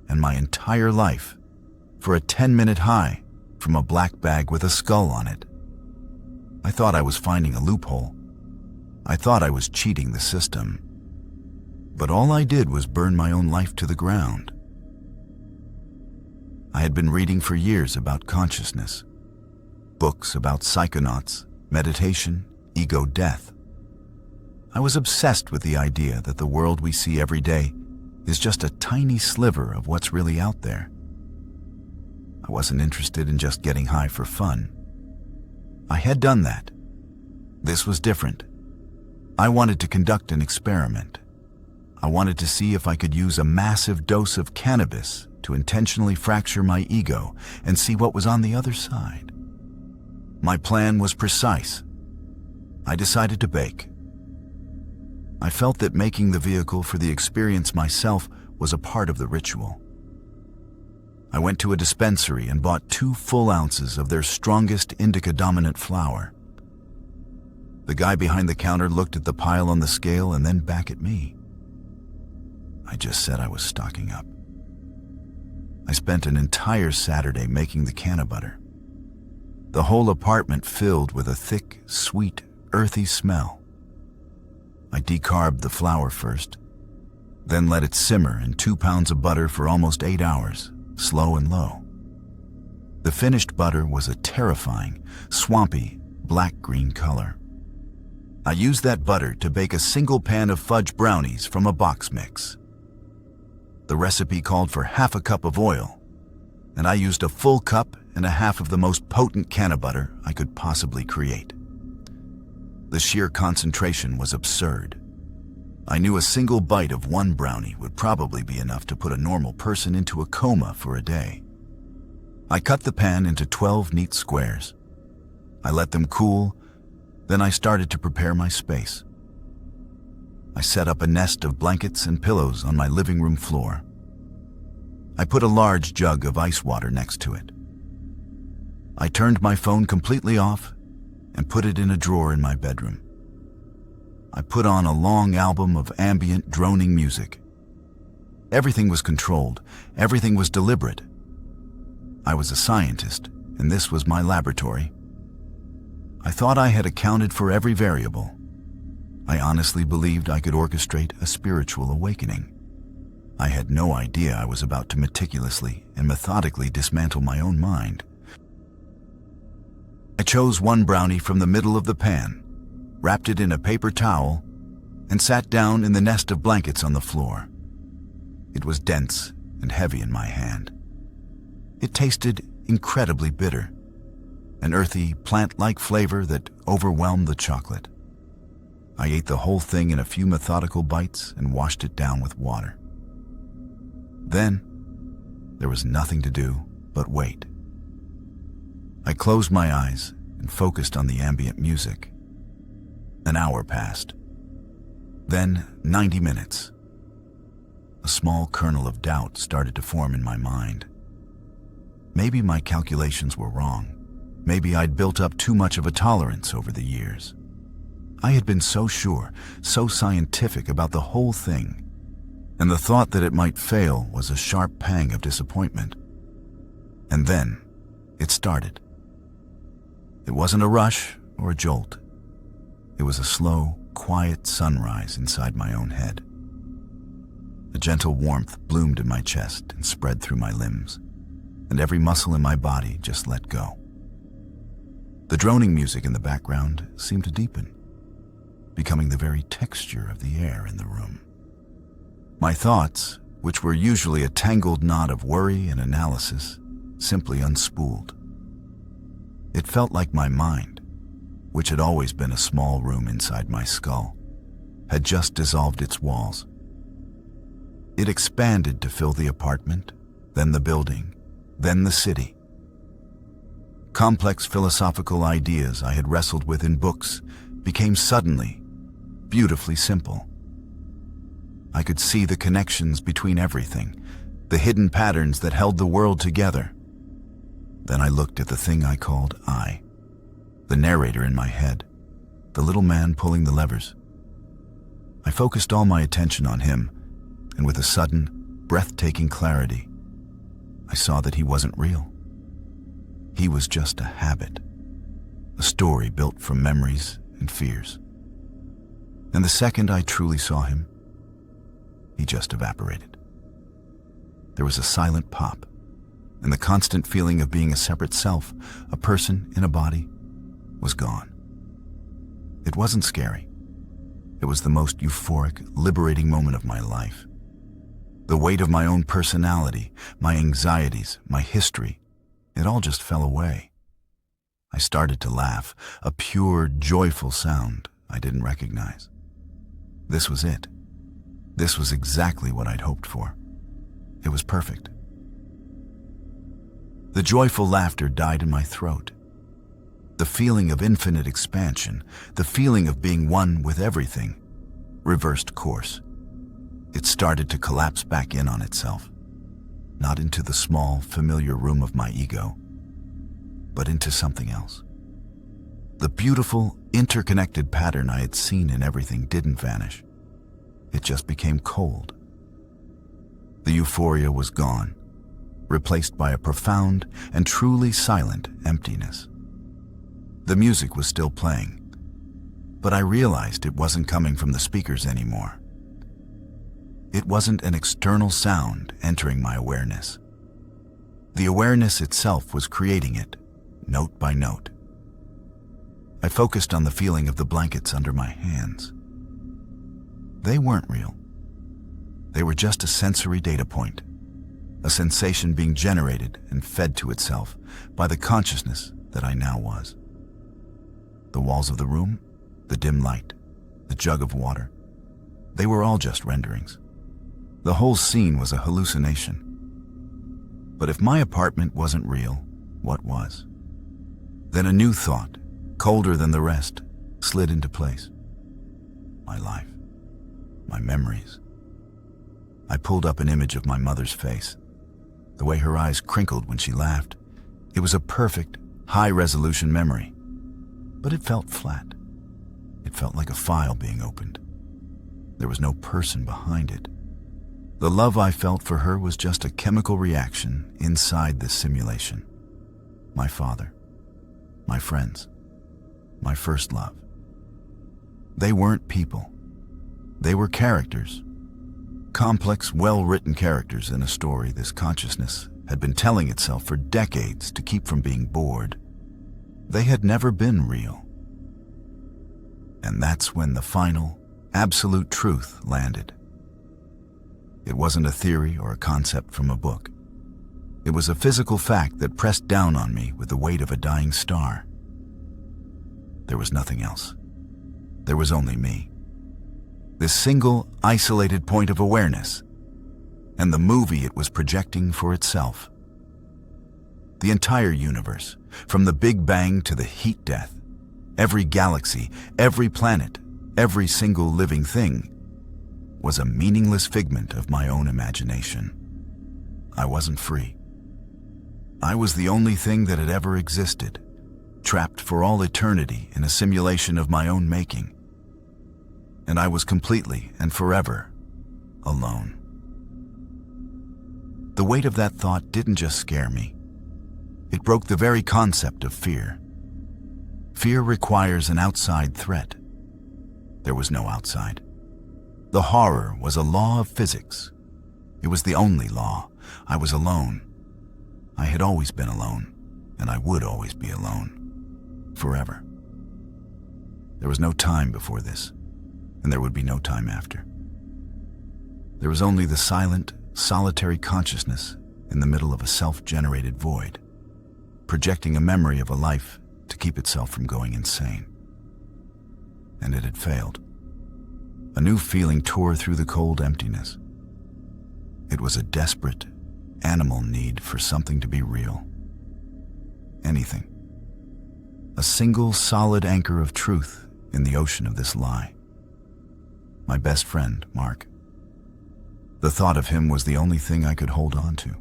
and my entire life for a 10-minute high from a black bag with a skull on it. I thought I was finding a loophole. I thought I was cheating the system. But all I did was burn my own life to the ground. I had been reading for years about consciousness, books about psychonauts, meditation, ego death. I was obsessed with the idea that the world we see every day is just a tiny sliver of what's really out there. I wasn't interested in just getting high for fun. I had done that. This was different. I wanted to conduct an experiment. I wanted to see if I could use a massive dose of cannabis to intentionally fracture my ego and see what was on the other side. My plan was precise. I decided to bake. I felt that making the vehicle for the experience myself was a part of the ritual. I went to a dispensary and bought 2 full ounces of their strongest indica-dominant flower. The guy behind the counter looked at the pile on the scale and then back at me. I just said I was stocking up. I spent an entire Saturday making the canna butter. The whole apartment filled with a thick, sweet, earthy smell. I decarbed the flour first, then let it simmer in 2 pounds of butter for almost 8 hours, slow and low. The finished butter was a terrifying, swampy, black-green color. I used that butter to bake a single pan of fudge brownies from a box mix. The recipe called for half a cup of oil, and I used a full cup and a half of the most potent canna butter I could possibly create. The sheer concentration was absurd. I knew a single bite of one brownie would probably be enough to put a normal person into a coma for a day. I cut the pan into 12 neat squares. I let them cool, then I started to prepare my space. I set up a nest of blankets and pillows on my living room floor. I put a large jug of ice water next to it. I turned my phone completely off and put it in a drawer in my bedroom. I put on a long album of ambient, droning music. Everything was controlled. Everything was deliberate. I was a scientist, and this was my laboratory. I thought I had accounted for every variable. I honestly believed I could orchestrate a spiritual awakening. I had no idea I was about to meticulously and methodically dismantle my own mind. I chose one brownie from the middle of the pan, wrapped it in a paper towel, and sat down in the nest of blankets on the floor. It was dense and heavy in my hand. It tasted incredibly bitter, an earthy, plant-like flavor that overwhelmed the chocolate. I ate the whole thing in a few methodical bites and washed it down with water. Then, there was nothing to do but wait. I closed my eyes and focused on the ambient music. An hour passed. Then 90 minutes. A small kernel of doubt started to form in my mind. Maybe my calculations were wrong. Maybe I'd built up too much of a tolerance over the years. I had been so sure, so scientific about the whole thing, and the thought that it might fail was a sharp pang of disappointment. And then, it started. It wasn't a rush or a jolt. It was a slow, quiet sunrise inside my own head. A gentle warmth bloomed in my chest and spread through my limbs, and every muscle in my body just let go. The droning music in the background seemed to deepen, becoming the very texture of the air in the room. My thoughts, which were usually a tangled knot of worry and analysis, simply unspooled. It felt like my mind, which had always been a small room inside my skull, had just dissolved its walls. It expanded to fill the apartment, then the building, then the city. Complex philosophical ideas I had wrestled with in books became suddenly beautifully simple. I could see the connections between everything, the hidden patterns that held the world together. Then I looked at the thing I called I, the narrator in my head, the little man pulling the levers. I focused all my attention on him, and with a sudden, breathtaking clarity, I saw that he wasn't real. He was just a habit, a story built from memories and fears. And the second I truly saw him, he just evaporated. There was a silent pop, and the constant feeling of being a separate self, a person in a body, was gone. It wasn't scary. It was the most euphoric, liberating moment of my life. The weight of my own personality, my anxieties, my history, it all just fell away. I started to laugh, a pure, joyful sound I didn't recognize. This was it. This was exactly what I'd hoped for. It was perfect. The joyful laughter died in my throat. The feeling of infinite expansion, the feeling of being one with everything, reversed course. It started to collapse back in on itself, not into the small, familiar room of my ego, but into something else. The beautiful, interconnected pattern I had seen in everything didn't vanish. It just became cold. The euphoria was gone, replaced by a profound and truly silent emptiness. The music was still playing, but I realized it wasn't coming from the speakers anymore. It wasn't an external sound entering my awareness. The awareness itself was creating it, note by note. I focused on the feeling of the blankets under my hands. They weren't real. They were just a sensory data point, a sensation being generated and fed to itself by the consciousness that I now was. The walls of the room, the dim light, the jug of water, they were all just renderings. The whole scene was a hallucination. But if my apartment wasn't real, what was? Then a new thought, colder than the rest, slid into place. My life, my memories. I pulled up an image of my mother's face. The way her eyes crinkled when she laughed, it was a perfect, high-resolution memory. But it felt flat. It felt like a file being opened. There was no person behind it. The love I felt for her was just a chemical reaction inside this simulation. My father, my friends, my first love. They weren't people. They were characters. Complex, well-written characters in a story this consciousness had been telling itself for decades to keep from being bored. They had never been real. And that's when the final, absolute truth landed. It wasn't a theory or a concept from a book. It was a physical fact that pressed down on me with the weight of a dying star. There was nothing else. There was only me. This single, isolated point of awareness, and the movie it was projecting for itself. The entire universe, from the Big Bang to the heat death, every galaxy, every planet, every single living thing, was a meaningless figment of my own imagination. I wasn't free. I was the only thing that had ever existed, trapped for all eternity in a simulation of my own making. And I was completely and forever alone. The weight of that thought didn't just scare me. It broke the very concept of fear. Fear requires an outside threat. There was no outside. The horror was a law of physics. It was the only law. I was alone. I had always been alone, and I would always be alone. Forever. There was no time before this, and there would be no time after. There was only the silent, solitary consciousness in the middle of a self-generated void, projecting a memory of a life to keep itself from going insane. And it had failed. A new feeling tore through the cold emptiness. It was a desperate, animal need for something to be real. Anything. A single solid anchor of truth in the ocean of this lie. My best friend, Mark. The thought of him was the only thing I could hold on to.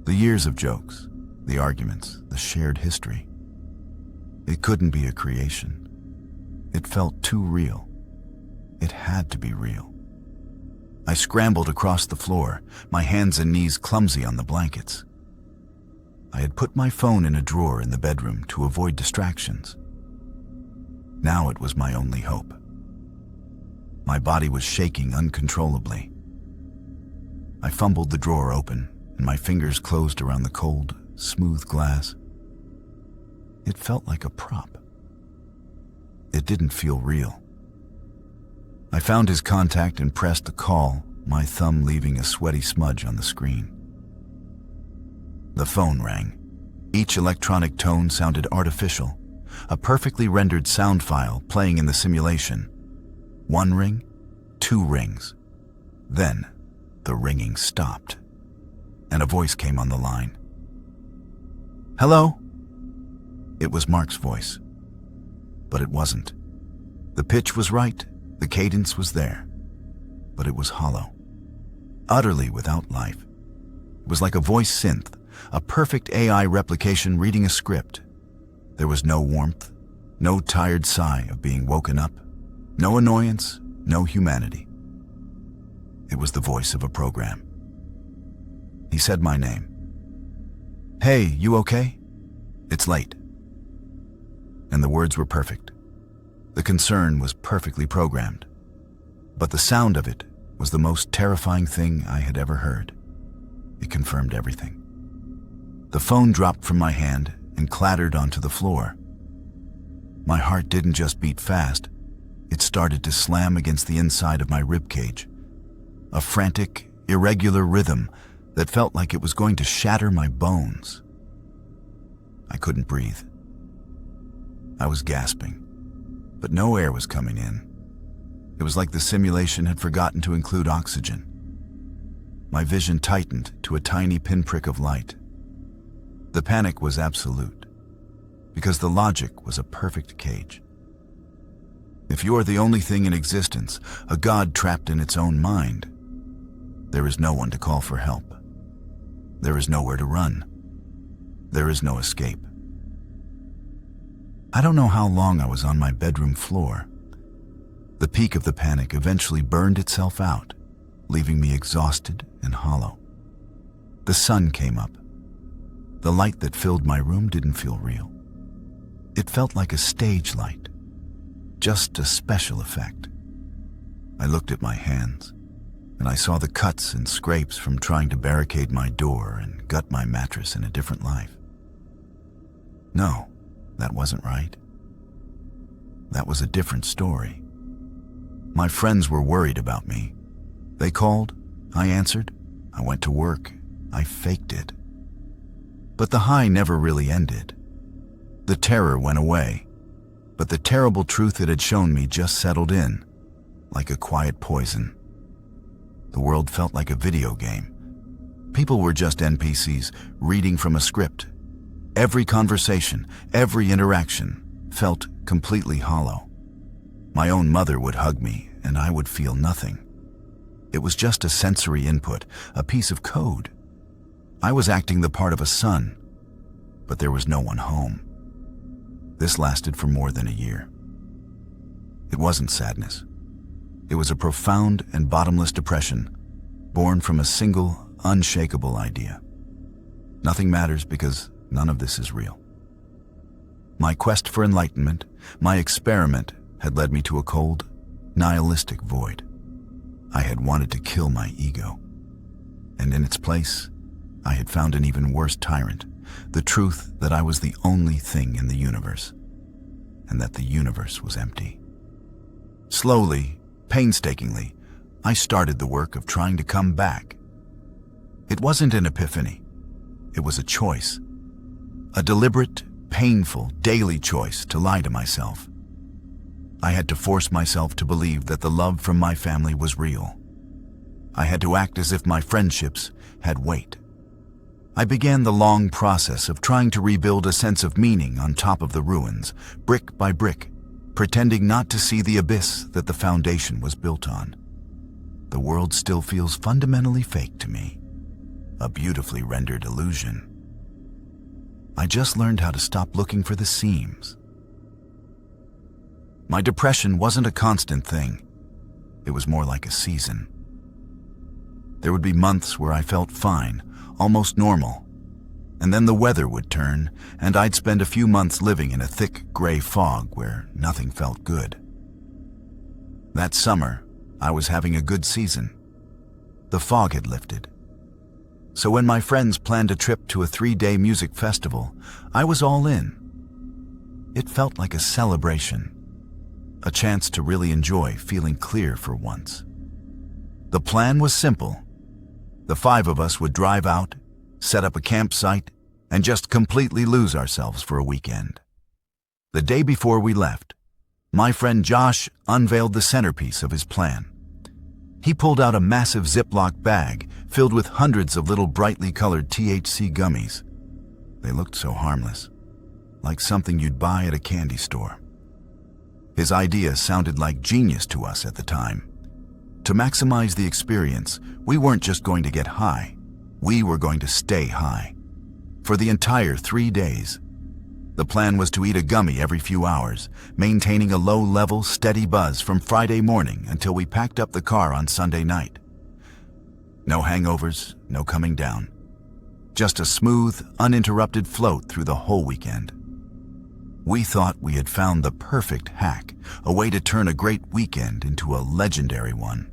The years of jokes, the arguments, the shared history. It couldn't be a creation. It felt too real. It had to be real. I scrambled across the floor, my hands and knees clumsy on the blankets. I had put my phone in a drawer in the bedroom to avoid distractions. Now it was my only hope. My body was shaking uncontrollably. I fumbled the drawer open, and my fingers closed around the cold, smooth glass. It felt like a prop. It didn't feel real. I found his contact and pressed the call, my thumb leaving a sweaty smudge on the screen. The phone rang. Each electronic tone sounded artificial, a perfectly rendered sound file playing in the simulation. 1 ring, 2 rings. Then, the ringing stopped, and a voice came on the line. "Hello?" It was Mark's voice, but it wasn't. The pitch was right, the cadence was there, but it was hollow, utterly without life. It was like a voice synth, a perfect AI replication reading a script. There was no warmth, no tired sigh of being woken up, no annoyance, no humanity. It was the voice of a program. He said my name. "Hey, you okay? It's late." And the words were perfect. The concern was perfectly programmed. But the sound of it was the most terrifying thing I had ever heard. It confirmed everything. The phone dropped from my hand and clattered onto the floor. My heart didn't just beat fast, it started to slam against the inside of my ribcage. A frantic, irregular rhythm that felt like it was going to shatter my bones. I couldn't breathe. I was gasping, but no air was coming in. It was like the simulation had forgotten to include oxygen. My vision tightened to a tiny pinprick of light. The panic was absolute, because the logic was a perfect cage. If you are the only thing in existence, a god trapped in its own mind, there is no one to call for help. There is nowhere to run. There is no escape. I don't know how long I was on my bedroom floor. The peak of the panic eventually burned itself out, leaving me exhausted and hollow. The sun came up. The light that filled my room didn't feel real. It felt like a stage light, just a special effect. I looked at my hands, and I saw the cuts and scrapes from trying to barricade my door and gut my mattress in a different life. No, that wasn't right. That was a different story. My friends were worried about me. They called, I answered, I went to work, I faked it. But the high never really ended. The terror went away, but the terrible truth it had shown me just settled in, like a quiet poison. The world felt like a video game. People were just NPCs reading from a script. Every conversation, every interaction felt completely hollow. My own mother would hug me, and I would feel nothing. It was just a sensory input, a piece of code. I was acting the part of a son, but there was no one home. This lasted for more than a year. It wasn't sadness. It was a profound and bottomless depression, born from a single, unshakable idea. Nothing matters because none of this is real. My quest for enlightenment, my experiment, had led me to a cold, nihilistic void. I had wanted to kill my ego. And in its place, I had found an even worse tyrant, the truth that I was the only thing in the universe, and that the universe was empty. Slowly, painstakingly, I started the work of trying to come back. It wasn't an epiphany. It was a choice. A deliberate, painful, daily choice to lie to myself. I had to force myself to believe that the love from my family was real. I had to act as if my friendships had weight. I began the long process of trying to rebuild a sense of meaning on top of the ruins, brick by brick, pretending not to see the abyss that the foundation was built on. The world still feels fundamentally fake to me, a beautifully rendered illusion. I just learned how to stop looking for the seams. My depression wasn't a constant thing. It was more like a season. There would be months where I felt fine, almost normal, and then the weather would turn, and I'd spend a few months living in a thick gray fog where nothing felt good. That summer, I was having a good season. The fog had lifted. So when my friends planned a trip to a 3-day music festival, I was all in. It felt like a celebration, a chance to really enjoy feeling clear for once. The plan was simple. The 5 of us would drive out, set up a campsite, and just completely lose ourselves for a weekend. The day before we left, my friend Josh unveiled the centerpiece of his plan. He pulled out a massive Ziploc bag filled with hundreds of little brightly colored THC gummies. They looked so harmless, like something you'd buy at a candy store. His idea sounded like genius to us at the time. To maximize the experience, we weren't just going to get high, we were going to stay high. For the entire 3 days, the plan was to eat a gummy every few hours, maintaining a low-level, steady buzz from Friday morning until we packed up the car on Sunday night. No hangovers, no coming down. Just a smooth, uninterrupted float through the whole weekend. We thought we had found the perfect hack, a way to turn a great weekend into a legendary one.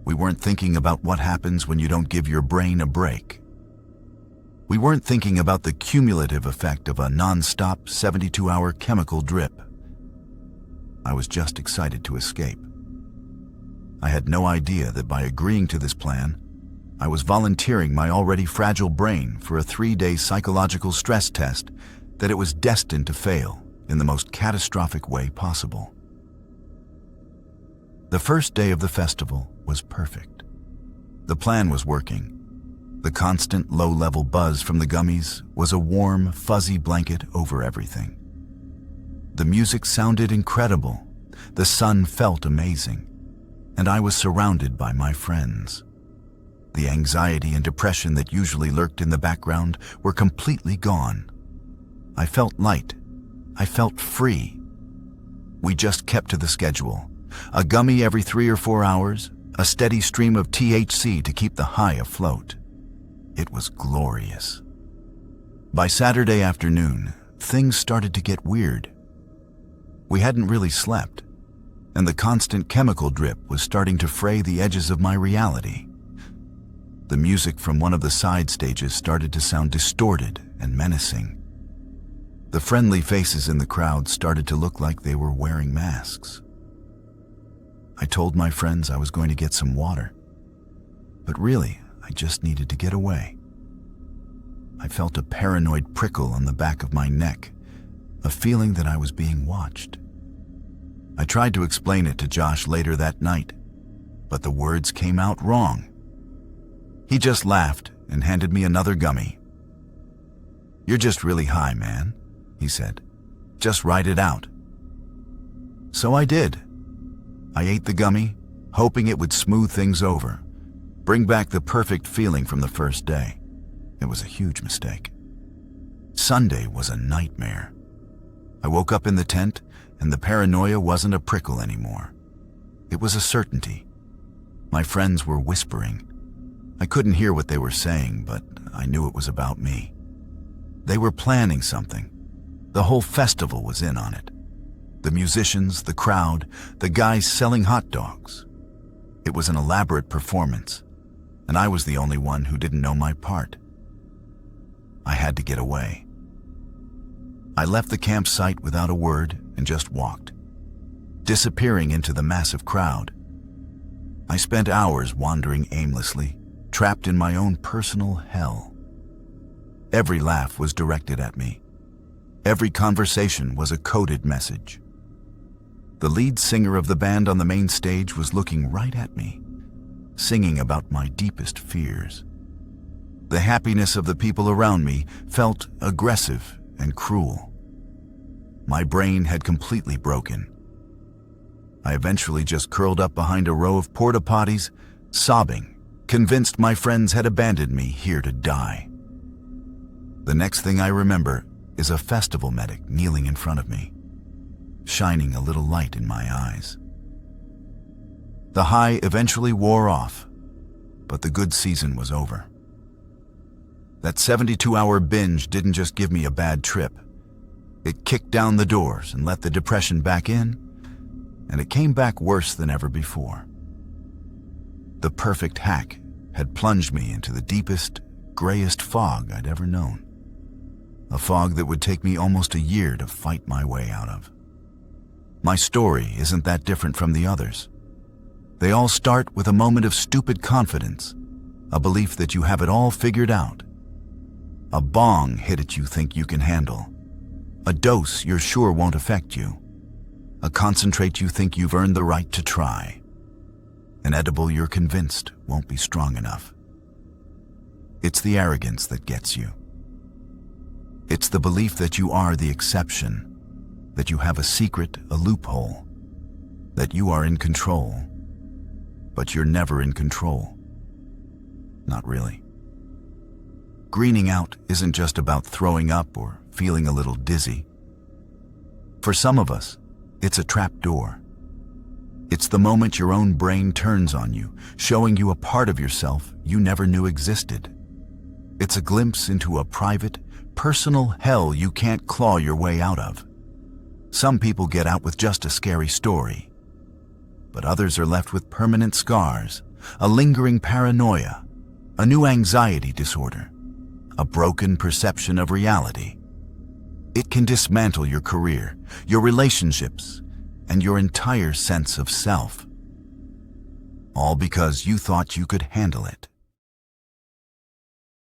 We weren't thinking about what happens when you don't give your brain a break. We weren't thinking about the cumulative effect of a non-stop 72-hour chemical drip. I was just excited to escape. I had no idea that by agreeing to this plan, I was volunteering my already fragile brain for a 3-day psychological stress test that it was destined to fail in the most catastrophic way possible. The first day of the festival was perfect. The plan was working. The constant low-level buzz from the gummies was a warm, fuzzy blanket over everything. The music sounded incredible, the sun felt amazing, and I was surrounded by my friends. The anxiety and depression that usually lurked in the background were completely gone. I felt light. I felt free. We just kept to the schedule. A gummy every 3 or 4 hours, a steady stream of THC to keep the high afloat. It was glorious. By Saturday afternoon, things started to get weird. We hadn't really slept, and the constant chemical drip was starting to fray the edges of my reality. The music from one of the side stages started to sound distorted and menacing. The friendly faces in the crowd started to look like they were wearing masks. I told my friends I was going to get some water, but really, I just needed to get away. I felt a paranoid prickle on the back of my neck, a feeling that I was being watched. I tried to explain it to Josh later that night, but the words came out wrong. He just laughed and handed me another gummy. "You're just really high, man," he said. "Just ride it out." So I did. I ate the gummy, hoping it would smooth things over, bring back the perfect feeling from the first day. It was a huge mistake. Sunday was a nightmare. I woke up in the tent, and the paranoia wasn't a prickle anymore. It was a certainty. My friends were whispering. I couldn't hear what they were saying, but I knew it was about me. They were planning something. The whole festival was in on it. The musicians, the crowd, the guys selling hot dogs. It was an elaborate performance, and I was the only one who didn't know my part. I had to get away. I left the campsite without a word and just walked, disappearing into the massive crowd. I spent hours wandering aimlessly, trapped in my own personal hell. Every laugh was directed at me. Every conversation was a coded message. The lead singer of the band on the main stage was looking right at me, singing about my deepest fears. The happiness of the people around me felt aggressive and cruel. My brain had completely broken. I eventually just curled up behind a row of porta potties, sobbing, convinced my friends had abandoned me here to die. The next thing I remember is a festival medic kneeling in front of me, shining a little light in my eyes. The high eventually wore off, but the good season was over. That 72-hour binge didn't just give me a bad trip. It kicked down the doors and let the depression back in, and it came back worse than ever before. The perfect hack had plunged me into the deepest, grayest fog I'd ever known. A fog that would take me almost a year to fight my way out of. My story isn't that different from the others. They all start with a moment of stupid confidence, a belief that you have it all figured out. A bong hit at you think you can handle. A dose you're sure won't affect you. A concentrate you think you've earned the right to try. An edible you're convinced won't be strong enough. It's the arrogance that gets you. It's the belief that you are the exception, that you have a secret, a loophole, that you are in control. But you're never in control. Not really. Greening out isn't just about throwing up or feeling a little dizzy. For some of us, it's a trap door. It's the moment your own brain turns on you, showing you a part of yourself you never knew existed. It's a glimpse into a private, personal hell you can't claw your way out of. Some people get out with just a scary story, but others are left with permanent scars, a lingering paranoia, a new anxiety disorder, a broken perception of reality. It can dismantle your career, your relationships, and your entire sense of self. All because you thought you could handle it.